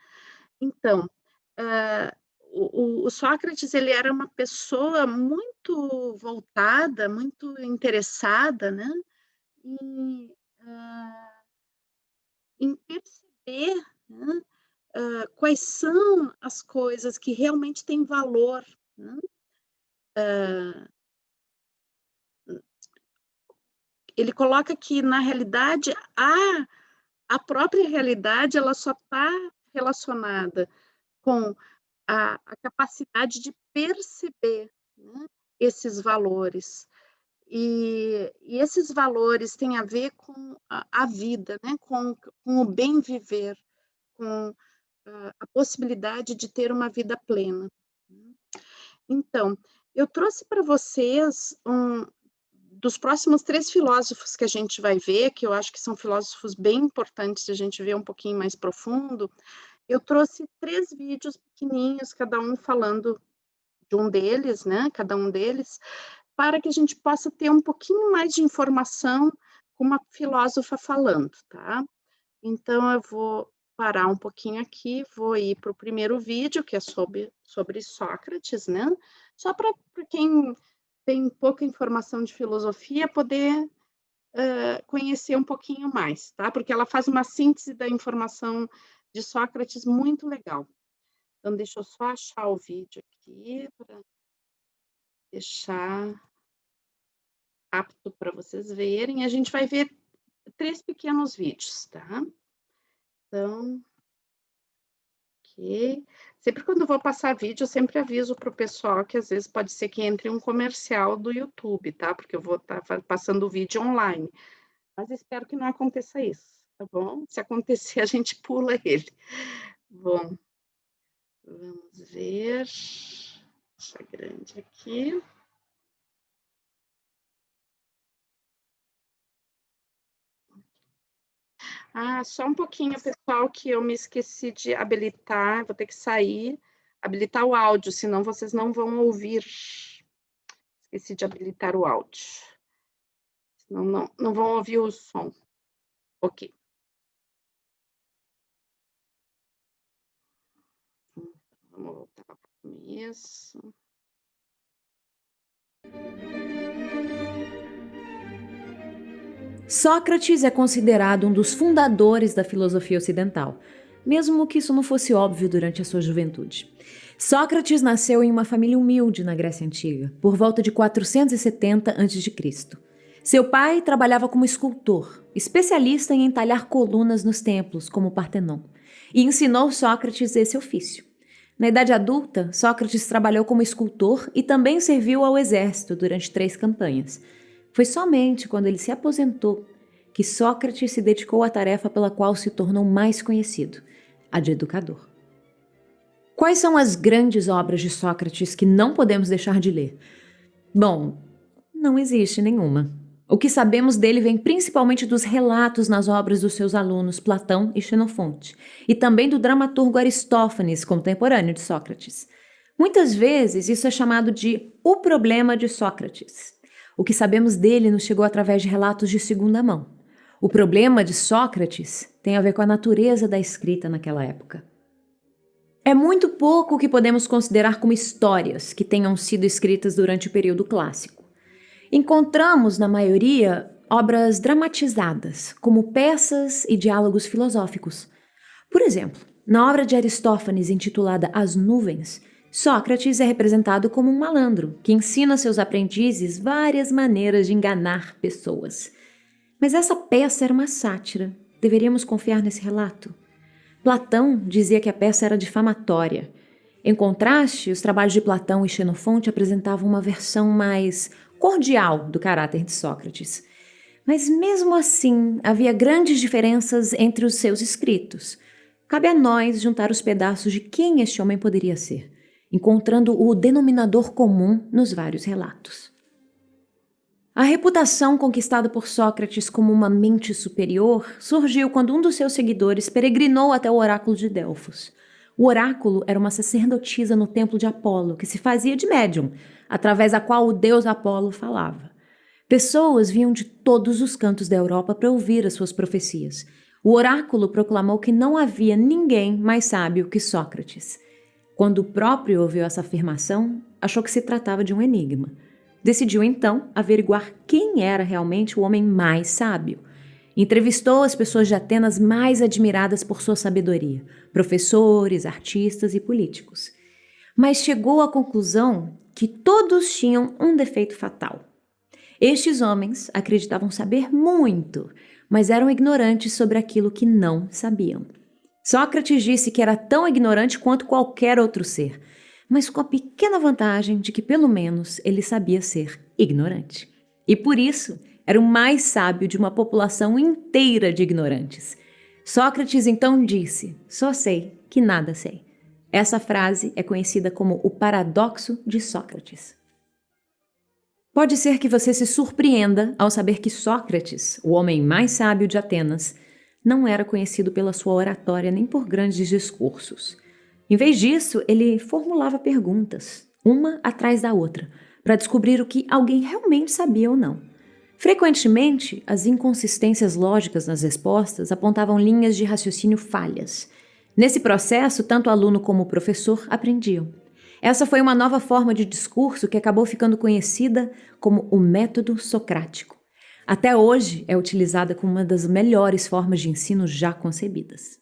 Speaker 1: Então, hã, o Sócrates, ele era uma pessoa muito voltada, muito interessada, né, em, em perceber, né, quais são as coisas que realmente têm valor, né. Ele coloca que, na realidade, a própria realidade, ela só está relacionada com a capacidade de perceber, né, esses valores. E esses valores têm a ver com a vida, né, com o bem viver, com a possibilidade de ter uma vida plena. Então, eu trouxe para vocês dos próximos 3 filósofos que a gente vai ver, que eu acho que são filósofos bem importantes de a gente ver um pouquinho mais profundo, eu trouxe 3 vídeos pequenininhos, cada um falando de um deles, né, cada um deles, para que a gente possa ter um pouquinho mais de informação com uma filósofa falando, tá. Então eu vou parar um pouquinho aqui, vou ir para o primeiro vídeo, que é sobre Sócrates, né, só para quem tem pouca informação de filosofia poder, conhecer um pouquinho mais, tá, porque ela faz uma síntese da informação de Sócrates muito legal. Então deixa eu só achar o vídeo aqui para deixar apto para vocês verem. A gente vai ver 3 pequenos vídeos, tá. Então, ok. Sempre quando eu vou passar vídeo, eu sempre aviso para o pessoal que às vezes pode ser que entre um comercial do YouTube, tá, porque eu vou estar passando o vídeo online, mas espero que não aconteça isso, tá bom. Se acontecer, a gente pula ele. Bom, vamos ver. Deixa grande aqui. Ah, só um pouquinho, pessoal, que eu me esqueci de habilitar, vou ter que sair, habilitar o áudio, senão vocês não vão ouvir. Esqueci de habilitar o áudio, senão não vão ouvir o som. Ok. Vamos voltar para o começo.
Speaker 2: Sócrates é considerado um dos fundadores da filosofia ocidental, mesmo que isso não fosse óbvio durante a sua juventude. Sócrates nasceu em uma família humilde na Grécia Antiga, por volta de 470 a.C. Seu pai trabalhava como escultor, especialista em entalhar colunas nos templos, como o Partenon, e ensinou Sócrates esse ofício. Na idade adulta, Sócrates trabalhou como escultor e também serviu ao exército durante 3 campanhas. Foi somente quando ele se aposentou que Sócrates se dedicou à tarefa pela qual se tornou mais conhecido, a de educador. Quais são as grandes obras de Sócrates que não podemos deixar de ler? Bom, não existe nenhuma. O que sabemos dele vem principalmente dos relatos nas obras dos seus alunos Platão e Xenofonte, e também do dramaturgo Aristófanes, contemporâneo de Sócrates. Muitas vezes isso é chamado de o problema de Sócrates. O que sabemos dele nos chegou através de relatos de segunda mão. O problema de Sócrates tem a ver com a natureza da escrita naquela época. É muito pouco o que podemos considerar como histórias que tenham sido escritas durante o período clássico. Encontramos, na maioria, obras dramatizadas, como peças e diálogos filosóficos. Por exemplo, na obra de Aristófanes intitulada As Nuvens, Sócrates é representado como um malandro que ensina seus aprendizes várias maneiras de enganar pessoas. Mas essa peça era uma sátira. Deveríamos confiar nesse relato? Platão dizia que a peça era difamatória. Em contraste, os trabalhos de Platão e Xenofonte apresentavam uma versão mais cordial do caráter de Sócrates. Mas mesmo assim, havia grandes diferenças entre os seus escritos. Cabe a nós juntar os pedaços de quem este homem poderia ser, encontrando o denominador comum nos vários relatos. A reputação conquistada por Sócrates como uma mente superior surgiu quando um dos seus seguidores peregrinou até o oráculo de Delfos. O oráculo era uma sacerdotisa no templo de Apolo, que se fazia de médium, através da qual o deus Apolo falava. Pessoas vinham de todos os cantos da Europa para ouvir as suas profecias. O oráculo proclamou que não havia ninguém mais sábio que Sócrates. Quando o próprio ouviu essa afirmação, achou que se tratava de um enigma. Decidiu, então, averiguar quem era realmente o homem mais sábio. Entrevistou as pessoas de Atenas mais admiradas por sua sabedoria, professores, artistas e políticos. Mas chegou à conclusão que todos tinham um defeito fatal. Estes homens acreditavam saber muito, mas eram ignorantes sobre aquilo que não sabiam. Sócrates disse que era tão ignorante quanto qualquer outro ser, mas com a pequena vantagem de que pelo menos ele sabia ser ignorante. E por isso era o mais sábio de uma população inteira de ignorantes. Sócrates então disse: "Só sei que nada sei." Essa frase é conhecida como o paradoxo de Sócrates. Pode ser que você se surpreenda ao saber que Sócrates, o homem mais sábio de Atenas, não era conhecido pela sua oratória nem por grandes discursos. Em vez disso, ele formulava perguntas, uma atrás da outra, para descobrir o que alguém realmente sabia ou não. Frequentemente, as inconsistências lógicas nas respostas apontavam linhas de raciocínio falhas. Nesse processo, tanto o aluno como o professor aprendiam. Essa foi uma nova forma de discurso que acabou ficando conhecida como o método socrático. Até hoje é utilizada como uma das melhores formas de ensino já concebidas.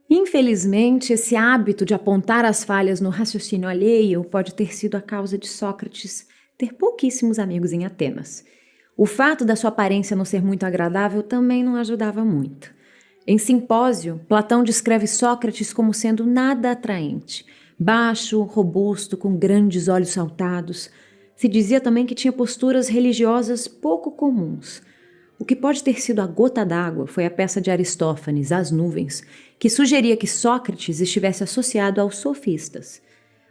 Speaker 2: Infelizmente, esse hábito de apontar as falhas no raciocínio alheio pode ter sido a causa de Sócrates ter pouquíssimos amigos em Atenas. O fato da sua aparência não ser muito agradável também não ajudava muito. Em Simpósio, Platão descreve Sócrates como sendo nada atraente, baixo, robusto, com grandes olhos saltados. Se dizia também que tinha posturas religiosas pouco comuns. O que pode ter sido a gota d'água foi a peça de Aristófanes, As Nuvens, que sugeria que Sócrates estivesse associado aos sofistas.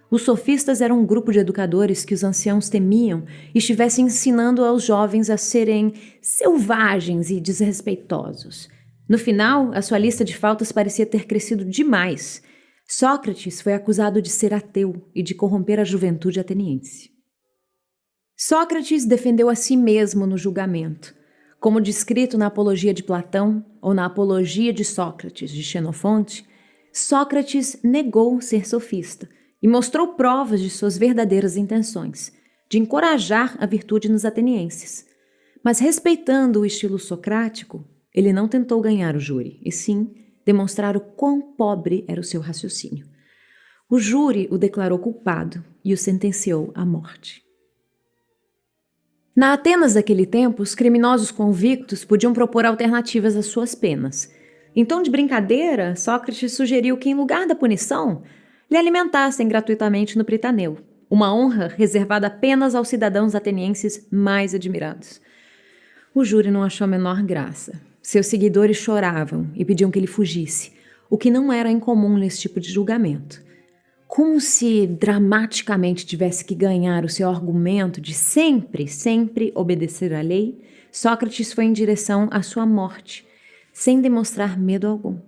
Speaker 2: Os sofistas eram um grupo de educadores que os anciãos temiam e estivessem ensinando aos jovens a serem selvagens e desrespeitosos. No final, a sua lista de faltas parecia ter crescido demais. Sócrates foi acusado de ser ateu e de corromper a juventude ateniense. Sócrates defendeu a si mesmo no julgamento. Como descrito na Apologia de Platão ou na Apologia de Sócrates, de Xenofonte, Sócrates negou ser sofista e mostrou provas de suas verdadeiras intenções, de encorajar a virtude nos atenienses. Mas respeitando o estilo socrático, ele não tentou ganhar o júri, e sim demonstrar o quão pobre era o seu raciocínio. O júri o declarou culpado e o sentenciou à morte. Na Atenas daquele tempo, os criminosos convictos podiam propor alternativas às suas penas. Em tom de brincadeira, Sócrates sugeriu que, em lugar da punição, lhe alimentassem gratuitamente no Pritaneu, uma honra reservada apenas aos cidadãos atenienses mais admirados. O júri não achou a menor graça. Seus seguidores choravam e pediam que ele fugisse, o que não era incomum nesse tipo de julgamento. Como se dramaticamente tivesse que ganhar o seu argumento de sempre obedecer à lei, Sócrates foi em direção à sua morte, sem demonstrar medo algum.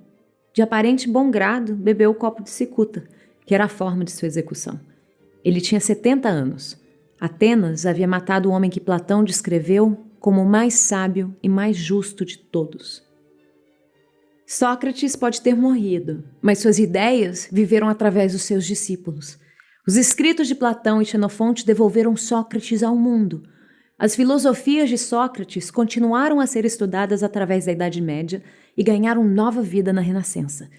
Speaker 2: De aparente bom grado, bebeu o copo de cicuta, que era a forma de sua execução. Ele tinha 70 anos. Atenas havia matado o homem que Platão descreveu como o mais sábio e mais justo de todos. Sócrates pode ter morrido, mas suas ideias viveram através dos seus discípulos. Os escritos de Platão e Xenofonte devolveram Sócrates ao mundo. As filosofias de Sócrates continuaram a ser estudadas através da Idade Média e ganharam nova vida na Renascença.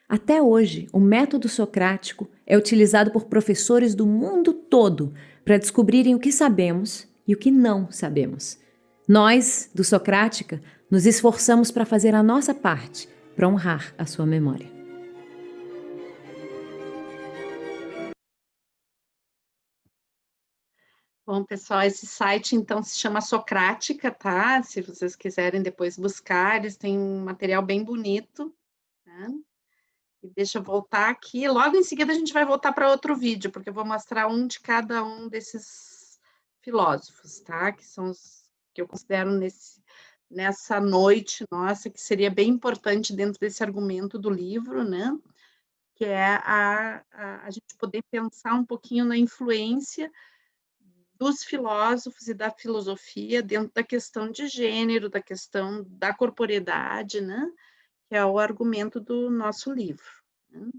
Speaker 2: Até hoje, o método socrático é utilizado por professores do mundo todo para descobrirem o que sabemos e o que não sabemos. Nós, do Socrática, nos esforçamos para fazer a nossa parte, para honrar a sua memória.
Speaker 1: Bom, pessoal, esse site então se chama Socrática, tá? Se vocês quiserem depois buscar, eles têm um material bem bonito, né? E deixa eu voltar aqui. Logo em seguida a gente vai voltar para outro vídeo, porque eu vou mostrar um de cada um desses filósofos, tá? Que são os que eu considero nessa noite nossa, que seria bem importante dentro desse argumento do livro, né? Que é a gente poder pensar um pouquinho na influência dos filósofos e da filosofia dentro da questão de gênero, da questão da corporeidade, né? Que é o argumento do nosso livro. Né?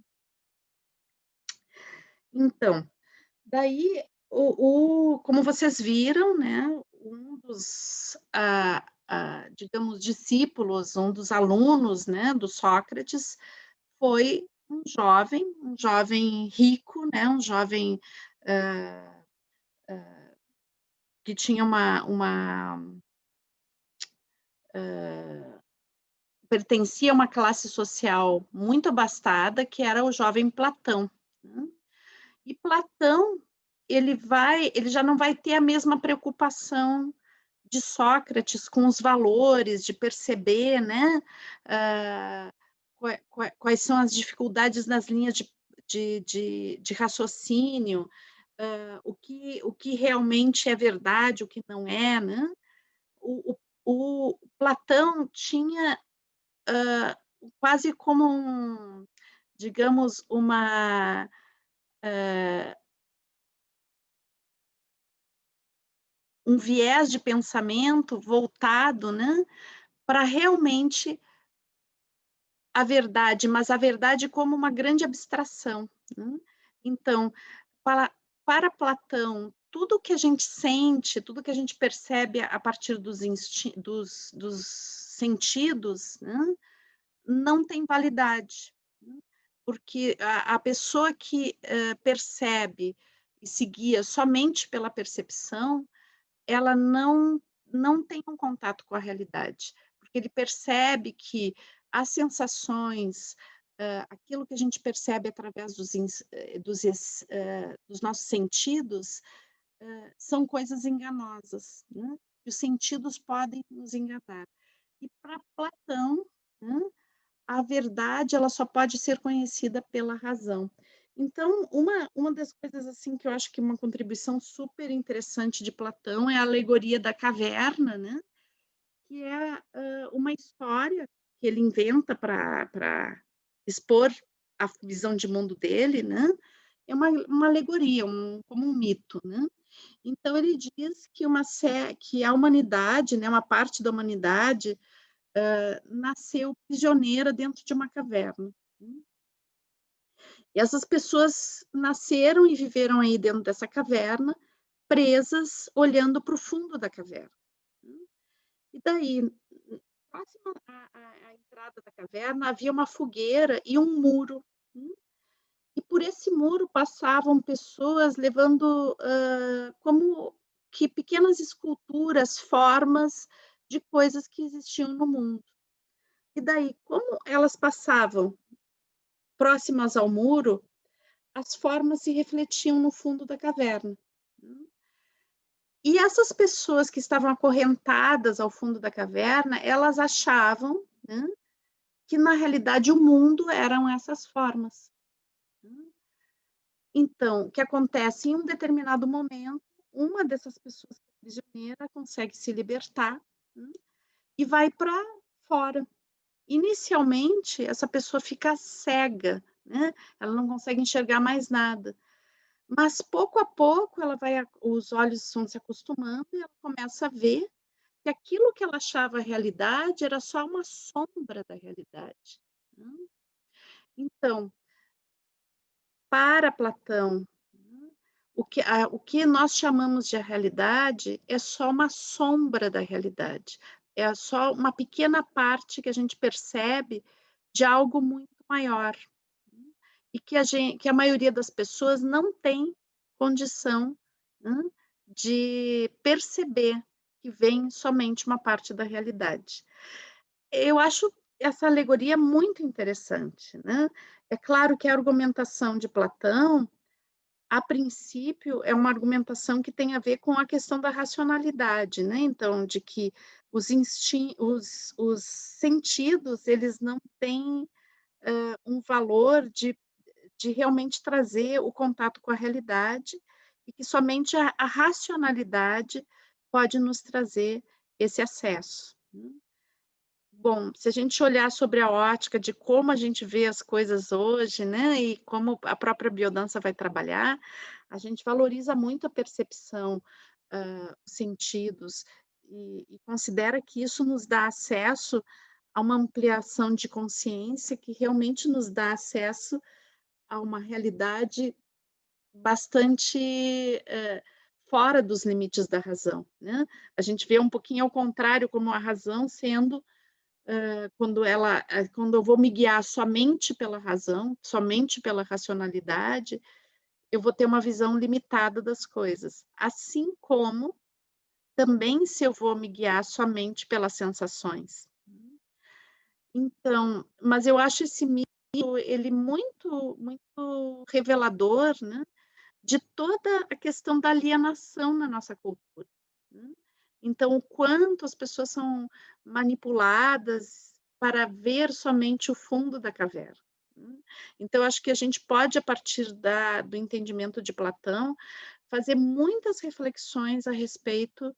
Speaker 1: Então, daí, como vocês viram, né? Um dos, digamos, discípulos, um dos alunos, né? Do Sócrates foi um jovem rico, né? Um jovem que tinha pertencia a uma classe social muito abastada, que era o jovem Platão. Né? E Platão, ele já não vai ter a mesma preocupação de Sócrates com os valores, de perceber, né, quais são as dificuldades nas linhas de raciocínio, o que realmente é verdade, o que não é, né? O Platão tinha quase como digamos, um viés de pensamento voltado, né, para realmente a verdade, mas a verdade como uma grande abstração, né. Então, para Platão, tudo que a gente sente, tudo que a gente percebe a partir dos sentidos, né, não tem validade, né, porque a pessoa que, percebe e se guia somente pela percepção, ela não tem um contato com a realidade, porque ele percebe que as sensações, aquilo que a gente percebe através dos nossos sentidos, são coisas enganosas, né, e os sentidos podem nos enganar. E para Platão, né, a verdade ela só pode ser conhecida pela razão. Então, uma das coisas, assim, que eu acho que uma contribuição super interessante de Platão é a alegoria da caverna, né, que é, uma história que ele inventa para expor a visão de mundo dele, né, é uma alegoria, como um mito, né. Então ele diz que a humanidade, né, uma parte da humanidade, nasceu prisioneira dentro de uma caverna, né. E essas pessoas nasceram e viveram aí dentro dessa caverna, presas, olhando para o fundo da caverna, né. E daí, próximo à entrada da caverna, havia uma fogueira e um muro, né. E por esse muro passavam pessoas levando, como que pequenas esculturas, formas de coisas que existiam no mundo. E daí, como elas passavam próximas ao muro, as formas se refletiam no fundo da caverna, né. E essas pessoas que estavam acorrentadas ao fundo da caverna, elas achavam, né, que na realidade o mundo eram essas formas, né. Então, o que acontece, em um determinado momento, uma dessas pessoas que é prisioneira consegue se libertar, né, e vai para fora. Inicialmente, essa pessoa fica cega, né, ela não consegue enxergar mais nada, mas pouco a pouco os olhos vão se acostumando e ela começa a ver que aquilo que ela achava realidade era só uma sombra da realidade, né. Então, para Platão, né, o que nós chamamos de realidade é só uma sombra da realidade, é só uma pequena parte que a gente percebe de algo muito maior, né, e que a maioria das pessoas não tem condição, né, de perceber que vem somente uma parte da realidade. Eu acho essa alegoria muito interessante, né. É claro que a argumentação de Platão, a princípio, é uma argumentação que tem a ver com a questão da racionalidade, né, então de que os sentidos, eles não têm, um valor de realmente trazer o contato com a realidade, e que somente a racionalidade pode nos trazer esse acesso, né. Bom, se a gente olhar sobre a ótica de como a gente vê as coisas hoje, né, e como a própria biodança vai trabalhar, a gente valoriza muito a percepção, os sentidos, e considera que isso nos dá acesso a uma ampliação de consciência que realmente nos dá acesso a uma realidade bastante, fora dos limites da razão, né. A gente vê um pouquinho ao contrário, como a razão sendo, quando eu vou me guiar somente pela razão, somente pela racionalidade, eu vou ter uma visão limitada das coisas. Assim como também se eu vou me guiar somente pelas sensações. Então, mas eu acho esse mito ele muito revelador, né, de toda a questão da alienação na nossa cultura, né. Então, o quanto as pessoas são manipuladas para ver somente o fundo da caverna, né. Então, acho que a gente pode, a partir do entendimento de Platão, fazer muitas reflexões a respeito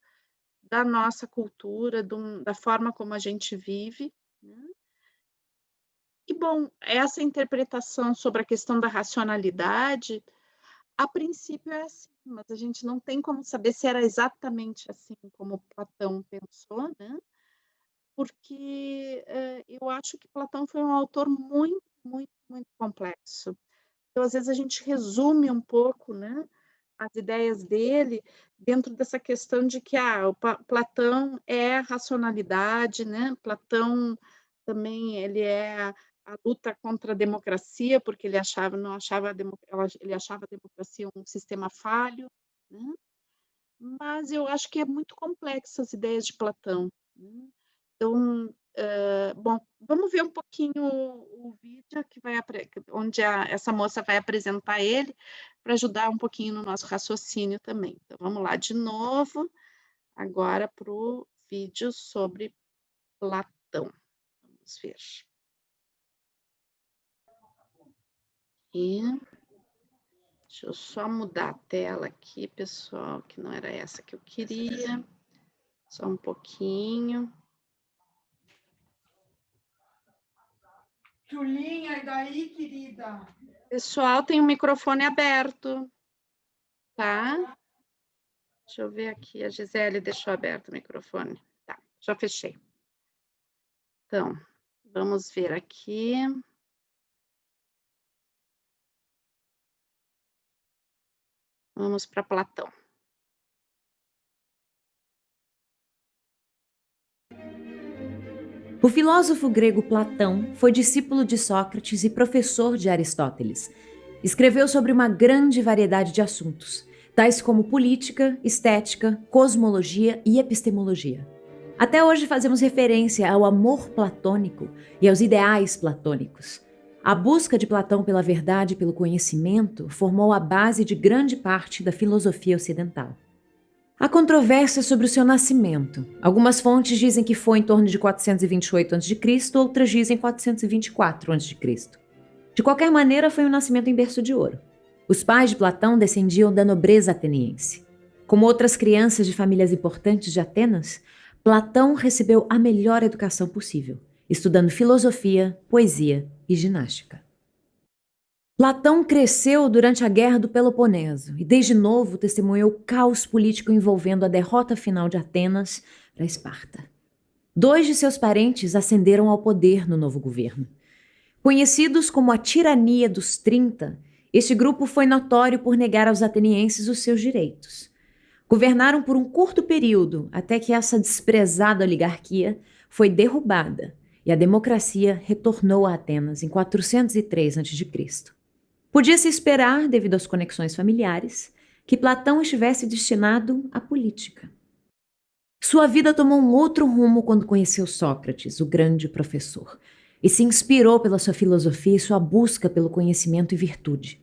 Speaker 1: da nossa cultura, da forma como a gente vive, né. E bom, essa interpretação sobre a questão da racionalidade, A princípio é assim, mas a gente não tem como saber se era exatamente assim como Platão pensou, né, porque, eu acho que Platão foi um autor muito, muito, muito complexo. Então, às vezes, a gente resume um pouco, né, as ideias dele dentro dessa questão de que, o Platão é racionalidade, né, Platão também ele é a luta contra a democracia, porque ele achava não achava a demo ele achava a democracia um sistema falho, né, mas eu acho que é muito complexo as ideias de Platão, né. Então, bom, vamos ver um pouquinho o vídeo que vai onde essa moça vai apresentar ele, para ajudar um pouquinho no nosso raciocínio também. Então vamos lá de novo, agora para o vídeo sobre Platão. Vamos ver. E deixa eu só mudar a tela aqui, pessoal, que não era essa que eu queria. Só um pouquinho.
Speaker 3: Julinha, e daí, querida?
Speaker 1: Pessoal, tem o microfone aberto, tá? Deixa eu ver aqui, a Gisele deixou aberto o microfone. Tá, já fechei. Então, vamos ver aqui. Vamos para Platão.
Speaker 2: O filósofo grego Platão foi discípulo de Sócrates e professor de Aristóteles. Escreveu sobre uma grande variedade de assuntos, tais como política, estética, cosmologia e epistemologia. Até hoje fazemos referência ao amor platônico e aos ideais platônicos. A busca de Platão pela verdade e pelo conhecimento formou a base de grande parte da filosofia ocidental. Há controvérsia sobre o seu nascimento. Algumas fontes dizem que foi em torno de 428 a.C., outras dizem 424 a.C. De qualquer maneira, foi um nascimento em berço de ouro. Os pais de Platão descendiam da nobreza ateniense. Como outras crianças de famílias importantes de Atenas, Platão recebeu a melhor educação possível, estudando filosofia, poesia e ginástica. Platão cresceu durante a Guerra do Peloponeso e, desde novo, testemunhou o caos político envolvendo a derrota final de Atenas para Esparta. 2 de seus parentes ascenderam ao poder no novo governo. Conhecidos como a Tirania dos 30, este grupo foi notório por negar aos atenienses os seus direitos. Governaram por um curto período até que essa desprezada oligarquia foi derrubada e a democracia retornou a Atenas em 403 a.C. Podia-se esperar, devido às conexões familiares, que Platão estivesse destinado à política. Sua vida tomou um outro rumo quando conheceu Sócrates, o grande professor, e se inspirou pela sua filosofia e sua busca pelo conhecimento e virtude.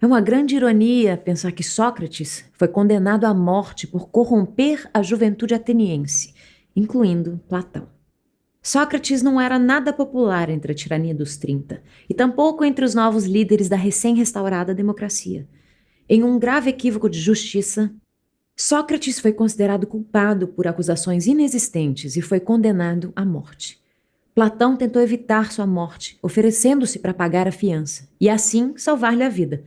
Speaker 2: É uma grande ironia pensar que Sócrates foi condenado à morte por corromper a juventude ateniense, incluindo Platão. Sócrates não era nada popular entre a tirania dos 30 e tampouco entre os novos líderes da recém-restaurada democracia. Em um grave equívoco de justiça, Sócrates foi considerado culpado por acusações inexistentes e foi condenado à morte. Platão tentou evitar sua morte, oferecendo-se para pagar a fiança e assim salvar-lhe a vida.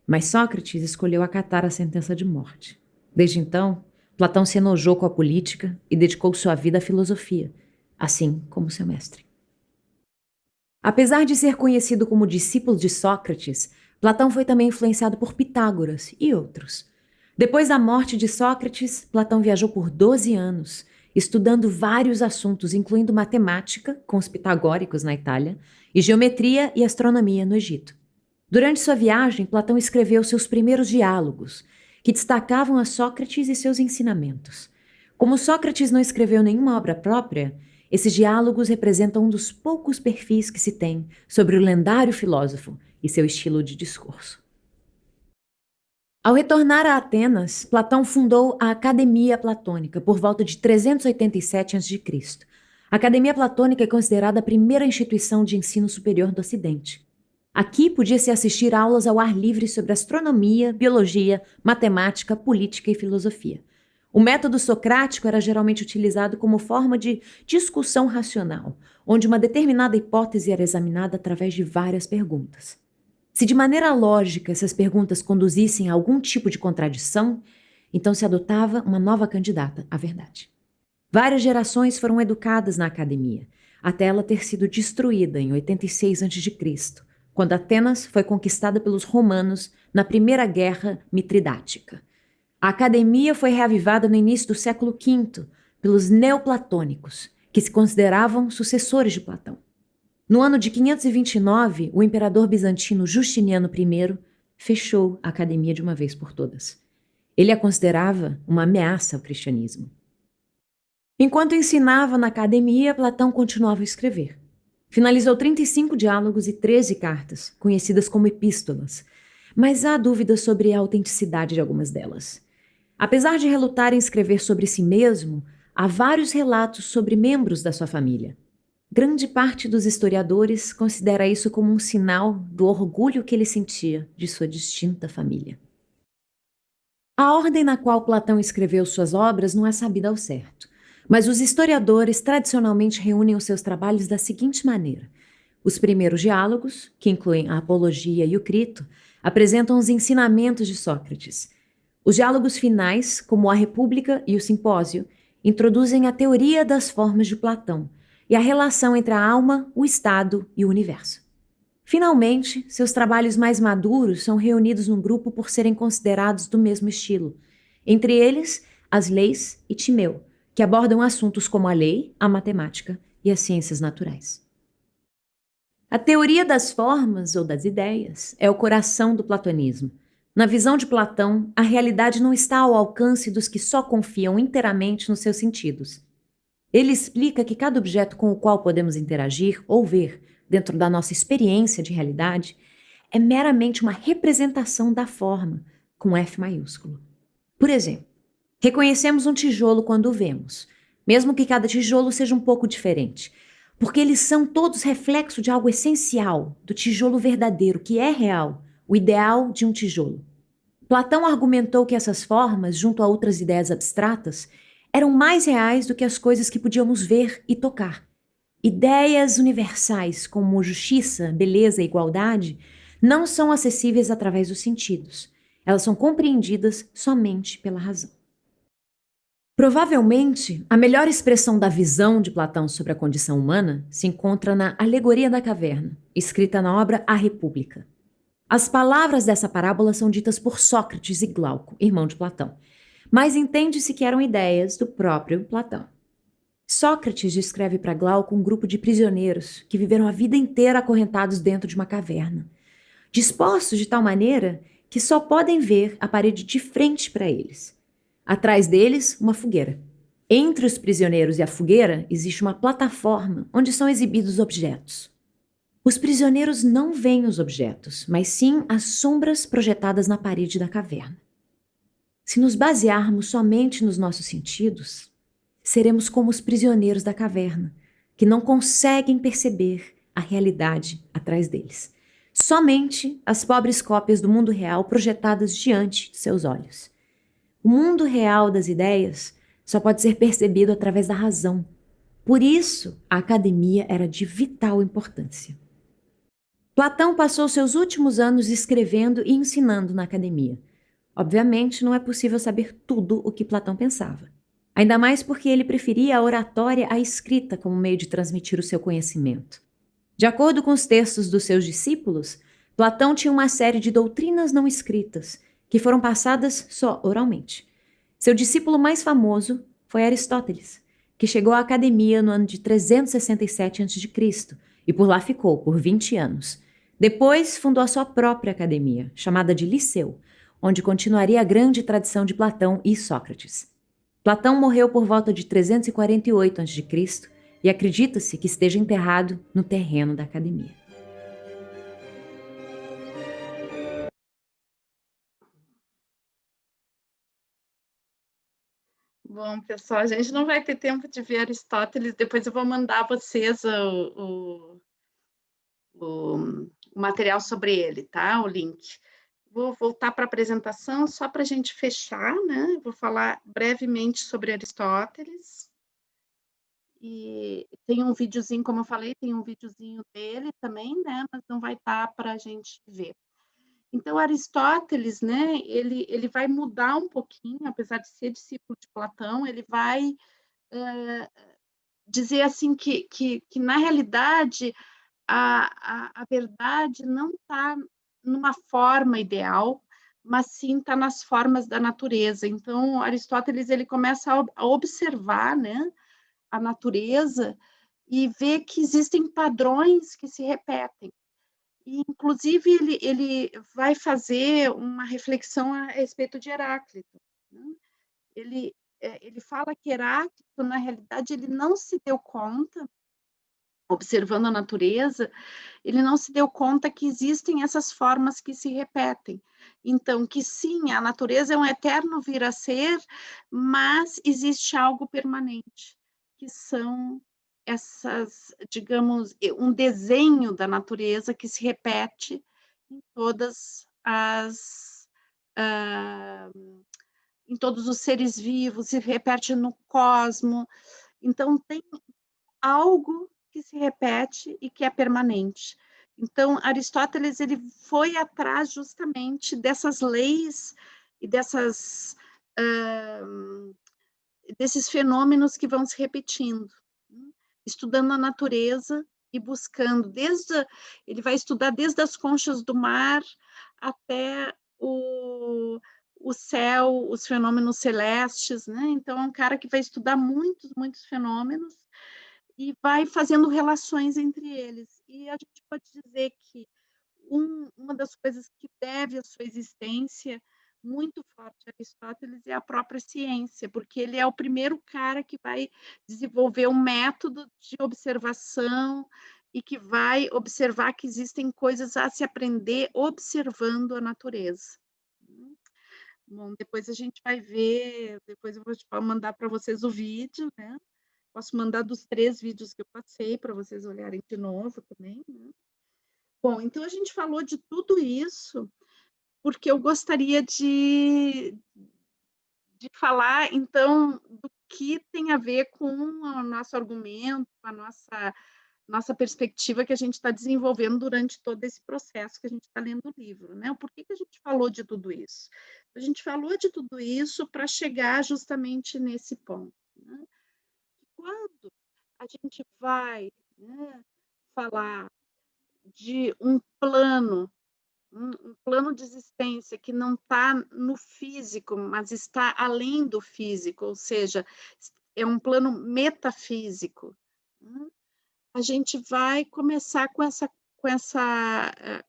Speaker 2: Mas Sócrates escolheu acatar a sentença de morte. Desde então, Platão se enojou com a política e dedicou sua vida à filosofia, assim como seu mestre. Apesar de ser conhecido como discípulo de Sócrates, Platão foi também influenciado por Pitágoras e outros. Depois da morte de Sócrates, Platão viajou por 12 anos, estudando vários assuntos, incluindo matemática, com os pitagóricos na Itália, e geometria e astronomia no Egito. Durante sua viagem, Platão escreveu seus primeiros diálogos, que destacavam a Sócrates e seus ensinamentos. Como Sócrates não escreveu nenhuma obra própria, esses diálogos representam um dos poucos perfis que se tem sobre o lendário filósofo e seu estilo de discurso. Ao retornar a Atenas, Platão fundou a Academia Platônica por volta de 387 a.C. A Academia Platônica é considerada a primeira instituição de ensino superior do Ocidente. Aqui podia-se assistir aulas ao ar livre sobre astronomia, biologia, matemática, política e filosofia. O método socrático era geralmente utilizado como forma de discussão racional, onde uma determinada hipótese era examinada através de várias perguntas. Se de maneira lógica essas perguntas conduzissem a algum tipo de contradição, então se adotava uma nova candidata à verdade. Várias gerações foram educadas na academia, até ela ter sido destruída em 86 a.C., quando Atenas foi conquistada pelos romanos na Primeira Guerra Mitridática. A academia foi reavivada no início do século V pelos neoplatônicos, que se consideravam sucessores de Platão. No ano de 529, o imperador bizantino Justiniano I fechou a academia de uma vez por todas. Ele a considerava uma ameaça ao cristianismo. Enquanto ensinava na academia, Platão continuava a escrever. Finalizou 35 diálogos e 13 cartas, conhecidas como epístolas, mas há dúvidas sobre a autenticidade de algumas delas. Apesar de relutar em escrever sobre si mesmo, há vários relatos sobre membros da sua família. Grande parte dos historiadores considera isso como um sinal do orgulho que ele sentia de sua distinta família. A ordem na qual Platão escreveu suas obras não é sabida ao certo, mas os historiadores tradicionalmente reúnem os seus trabalhos da seguinte maneira. Os primeiros diálogos, que incluem a Apologia e o Crito, apresentam os ensinamentos de Sócrates. Os diálogos finais, como a República e o Simpósio, introduzem a teoria das formas de Platão e a relação entre a alma, o Estado e o universo. Finalmente, seus trabalhos mais maduros são reunidos num grupo por serem considerados do mesmo estilo. Entre eles, As Leis e Timeu, que abordam assuntos como a lei, a matemática e as ciências naturais. A teoria das formas ou das ideias é o coração do platonismo. Na visão de Platão, a realidade não está ao alcance dos que só confiam inteiramente nos seus sentidos. Ele explica que cada objeto com o qual podemos interagir ou ver dentro da nossa experiência de realidade é meramente uma representação da forma, com F maiúsculo. Por exemplo, reconhecemos um tijolo quando o vemos, mesmo que cada tijolo seja um pouco diferente, porque eles são todos reflexo de algo essencial, do tijolo verdadeiro, que é real, o ideal de um tijolo. Platão argumentou que essas formas, junto a outras ideias abstratas, eram mais reais do que as coisas que podíamos ver e tocar. Ideias universais como justiça, beleza e igualdade não são acessíveis através dos sentidos. Elas são compreendidas somente pela razão. Provavelmente, a melhor expressão da visão de Platão sobre a condição humana se encontra na Alegoria da Caverna, escrita na obra A República. As palavras dessa parábola são ditas por Sócrates e Glauco, irmão de Platão, mas entende-se que eram ideias do próprio Platão. Sócrates descreve para Glauco um grupo de prisioneiros que viveram a vida inteira acorrentados dentro de uma caverna, dispostos de tal maneira que só podem ver a parede de frente para eles. Atrás deles, uma fogueira. Entre os prisioneiros e a fogueira existe uma plataforma onde são exibidos objetos. Os prisioneiros não veem os objetos, mas sim as sombras projetadas na parede da caverna. Se nos basearmos somente nos nossos sentidos, seremos como os prisioneiros da caverna, que não conseguem perceber a realidade atrás deles. Somente as pobres cópias do mundo real projetadas diante de seus olhos. O mundo real das ideias só pode ser percebido através da razão. Por isso, a academia era de vital importância. Platão passou seus últimos anos escrevendo e ensinando na academia. Obviamente, não é possível saber tudo o que Platão pensava. Ainda mais porque ele preferia a oratória à escrita como meio de transmitir o seu conhecimento. De acordo com os textos dos seus discípulos, Platão tinha uma série de doutrinas não escritas, que foram passadas só oralmente. Seu discípulo mais famoso foi Aristóteles, que chegou à academia no ano de 367 a.C. e por lá ficou por 20 anos. Depois fundou a sua própria academia, chamada de Liceu, onde continuaria a grande tradição de Platão e Sócrates. Platão morreu por volta de 348 a.C. e acredita-se que esteja enterrado no terreno da academia.
Speaker 1: Bom, pessoal, a gente não vai ter tempo de ver Aristóteles, depois eu vou mandar a vocês o material sobre ele, tá? O link. Vou voltar para a apresentação só para a gente fechar, né? Vou falar brevemente sobre Aristóteles e tem um videozinho, como eu falei, tem um videozinho dele também, né, mas não vai estar para a gente ver. Então Aristóteles, né, ele vai mudar um pouquinho, apesar de ser discípulo de Platão, ele vai, hã, dizer assim que na realidade a verdade não está numa forma ideal, mas sim está nas formas da natureza. Então Aristóteles ele começa a observar, né, a natureza e ver que existem padrões que se repetem. E inclusive ele vai fazer uma reflexão a respeito de Heráclito, né. Ele fala que Heráclito, na realidade, ele não se deu conta, observando a natureza, ele não se deu conta que existem essas formas que se repetem. Então, que sim, a natureza é um eterno vir a ser, mas existe algo permanente, que são essas, digamos, um desenho da natureza que se repete em todas as, hã, em todos os seres vivos, se repete no cosmo. Então tem algo que se repete e que é permanente. Então, Aristóteles ele foi atrás justamente dessas leis e hã, desses fenômenos que vão se repetindo, né, estudando a natureza e buscando ele vai estudar desde as conchas do mar até o céu, os fenômenos celestes, né, então é um cara que vai estudar muitos, muitos fenômenos e vai fazendo relações entre eles. E a gente pode dizer que uma das coisas que deve a sua existência muito forte a Aristóteles é a própria ciência, porque ele é o primeiro cara que vai desenvolver um método de observação e que vai observar que existem coisas a se aprender observando a natureza. Bom, depois a gente vai ver, depois eu vou mandar para vocês o vídeo, né? Posso mandar dos 3 vídeos que eu passei para vocês olharem de novo também, né. Bom, então a gente falou de tudo isso, porque eu gostaria de falar então do que tem a ver com o nosso argumento, a nossa perspectiva que a gente está desenvolvendo durante todo esse processo que a gente está lendo o livro, né. Por que que a gente falou de tudo isso? A gente falou de tudo isso para chegar justamente nesse ponto, né. Quando a gente vai, né, falar de um plano de existência que não está no físico, mas está além do físico, ou seja, é um plano metafísico, né, a gente vai começar com essa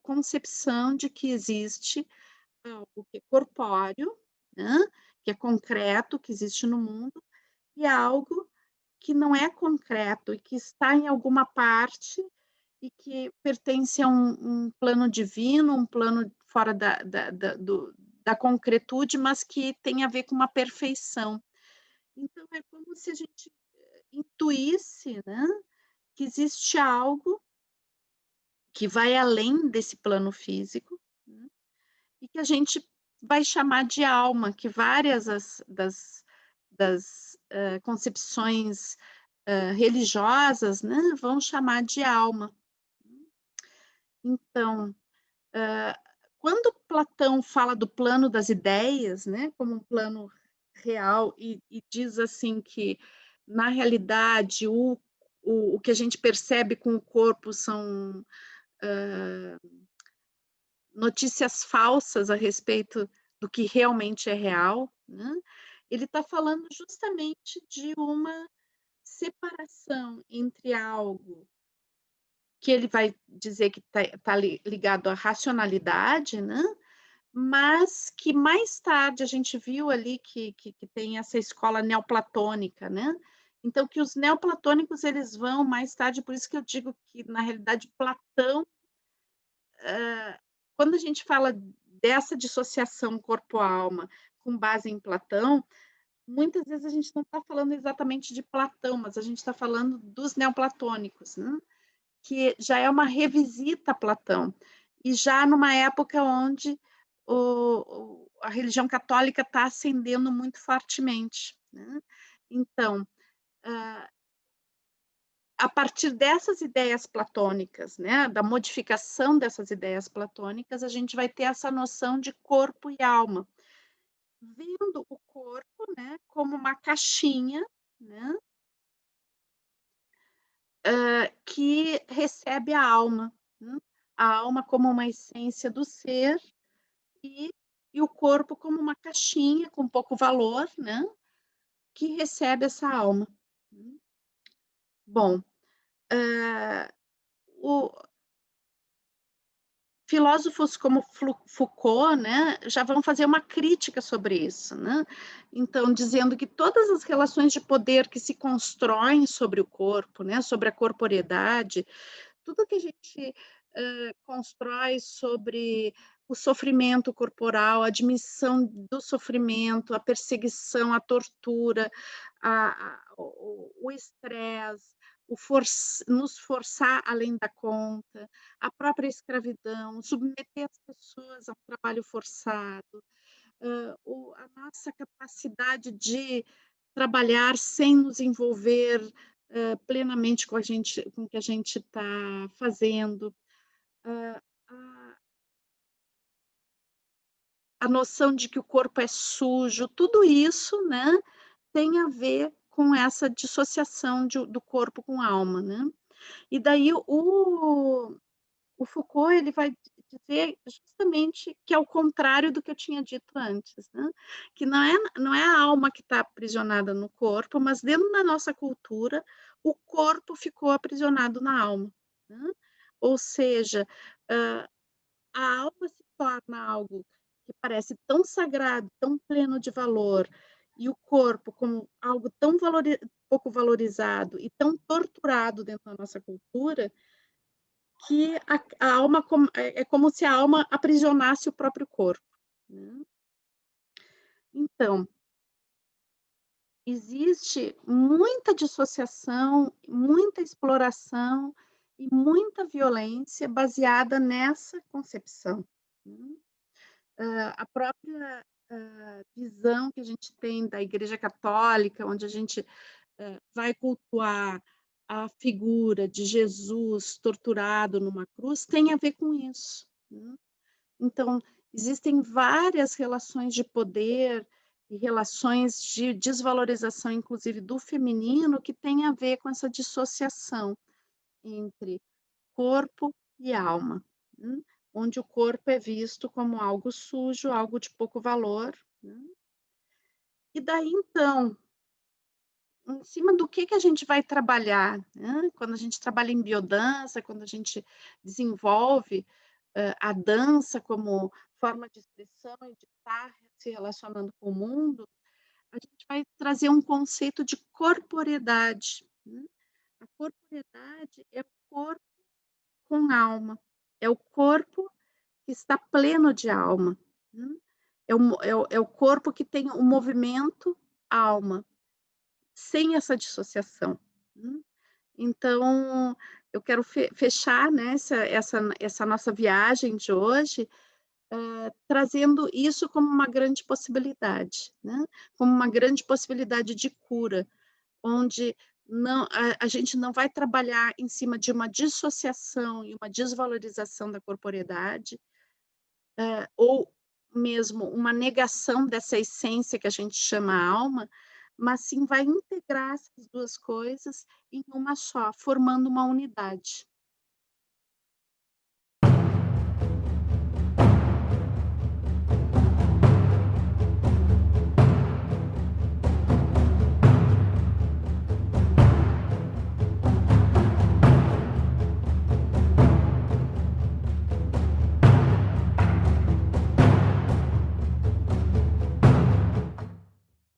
Speaker 1: concepção de que existe algo que é corpóreo, né, que é concreto, que existe no mundo, e algo que não é concreto e que está em alguma parte e que pertence a um plano divino, um plano fora da concretude, mas que tem a ver com uma perfeição. Então é como se a gente intuísse, né, que existe algo que vai além desse plano físico, né, e que a gente vai chamar de alma, que várias das concepções, religiosas, né, vão chamar de alma. Então, hã, quando Platão fala do plano das ideias, né, como um plano real e diz assim que, na realidade, o que a gente percebe com o corpo são, hã, notícias falsas a respeito do que realmente é real, né, ele está falando justamente de uma separação entre algo que ele vai dizer que está ligado à racionalidade, né, mas que mais tarde a gente viu ali que tem essa escola neoplatônica, né, então que os neoplatônicos eles vão mais tarde, por isso que eu digo que na realidade Platão, quando a gente fala dessa dissociação corpo-alma com base em Platão, muitas vezes a gente não está falando exatamente de Platão, mas a gente está falando dos neoplatônicos, né, que já é uma revisita a Platão, e já numa época onde a religião católica está ascendendo muito fortemente, né. Então, a partir dessas ideias platônicas, né, da modificação dessas ideias platônicas, a gente vai ter essa noção de corpo e alma, vendo o corpo, né, como uma caixinha, né, que recebe a alma, né, a alma como uma essência do ser e o corpo como uma caixinha com pouco valor, né, que recebe essa alma. Bom, o filósofos como Foucault, né, já vão fazer uma crítica sobre isso, né? Então, dizendo que todas as relações de poder que se constroem sobre o corpo, né, sobre a corporeidade, tudo que a gente constrói sobre o sofrimento corporal, a admissão do sofrimento, a perseguição, a tortura, o estresse, nos forçar além da conta, a própria escravidão, submeter as pessoas a um trabalho forçado, a nossa capacidade de trabalhar sem nos envolver plenamente com o que a gente está fazendo, a, a noção de que o corpo é sujo, tudo isso, né, tem a ver com essa dissociação do corpo com a alma, né? E daí o Foucault ele vai dizer justamente que é o contrário do que eu tinha dito antes, né? Que não é a alma que está aprisionada no corpo, mas dentro da nossa cultura, o corpo ficou aprisionado na alma, né? Ou seja, hã, a alma se torna algo que parece tão sagrado, tão pleno de valor, e o corpo como algo tão pouco valorizado e tão torturado dentro da nossa cultura, que a alma é como se a alma aprisionasse o próprio corpo, né. Então, existe muita dissociação, muita exploração e muita violência baseada nessa concepção, né. A própria, visão que a gente tem da Igreja Católica, onde a gente, vai cultuar a figura de Jesus torturado numa cruz, tem a ver com isso, né. Então, existem várias relações de poder e relações de desvalorização, inclusive do feminino, que tem a ver com essa dissociação entre corpo e alma, né, onde o corpo é visto como algo sujo, algo de pouco valor, né. E daí então, em cima do que a gente vai trabalhar, né, quando a gente trabalha em biodança, quando a gente desenvolve, a dança como forma de expressão e de estar se relacionando com o mundo, a gente vai trazer um conceito de corporeidade, né. A corporeidade é o corpo com alma, é o corpo que está pleno de alma, né. É o corpo que tem o movimento alma, sem essa dissociação, né. Então, eu quero fechar, né, essa nossa viagem de hoje, trazendo isso como uma grande possibilidade, né, como uma grande possibilidade de cura, onde não a gente não vai trabalhar em cima de uma dissociação e uma desvalorização da corporeidade, ou mesmo uma negação dessa essência que a gente chama alma, mas sim vai integrar essas 2 coisas em uma só, formando uma unidade.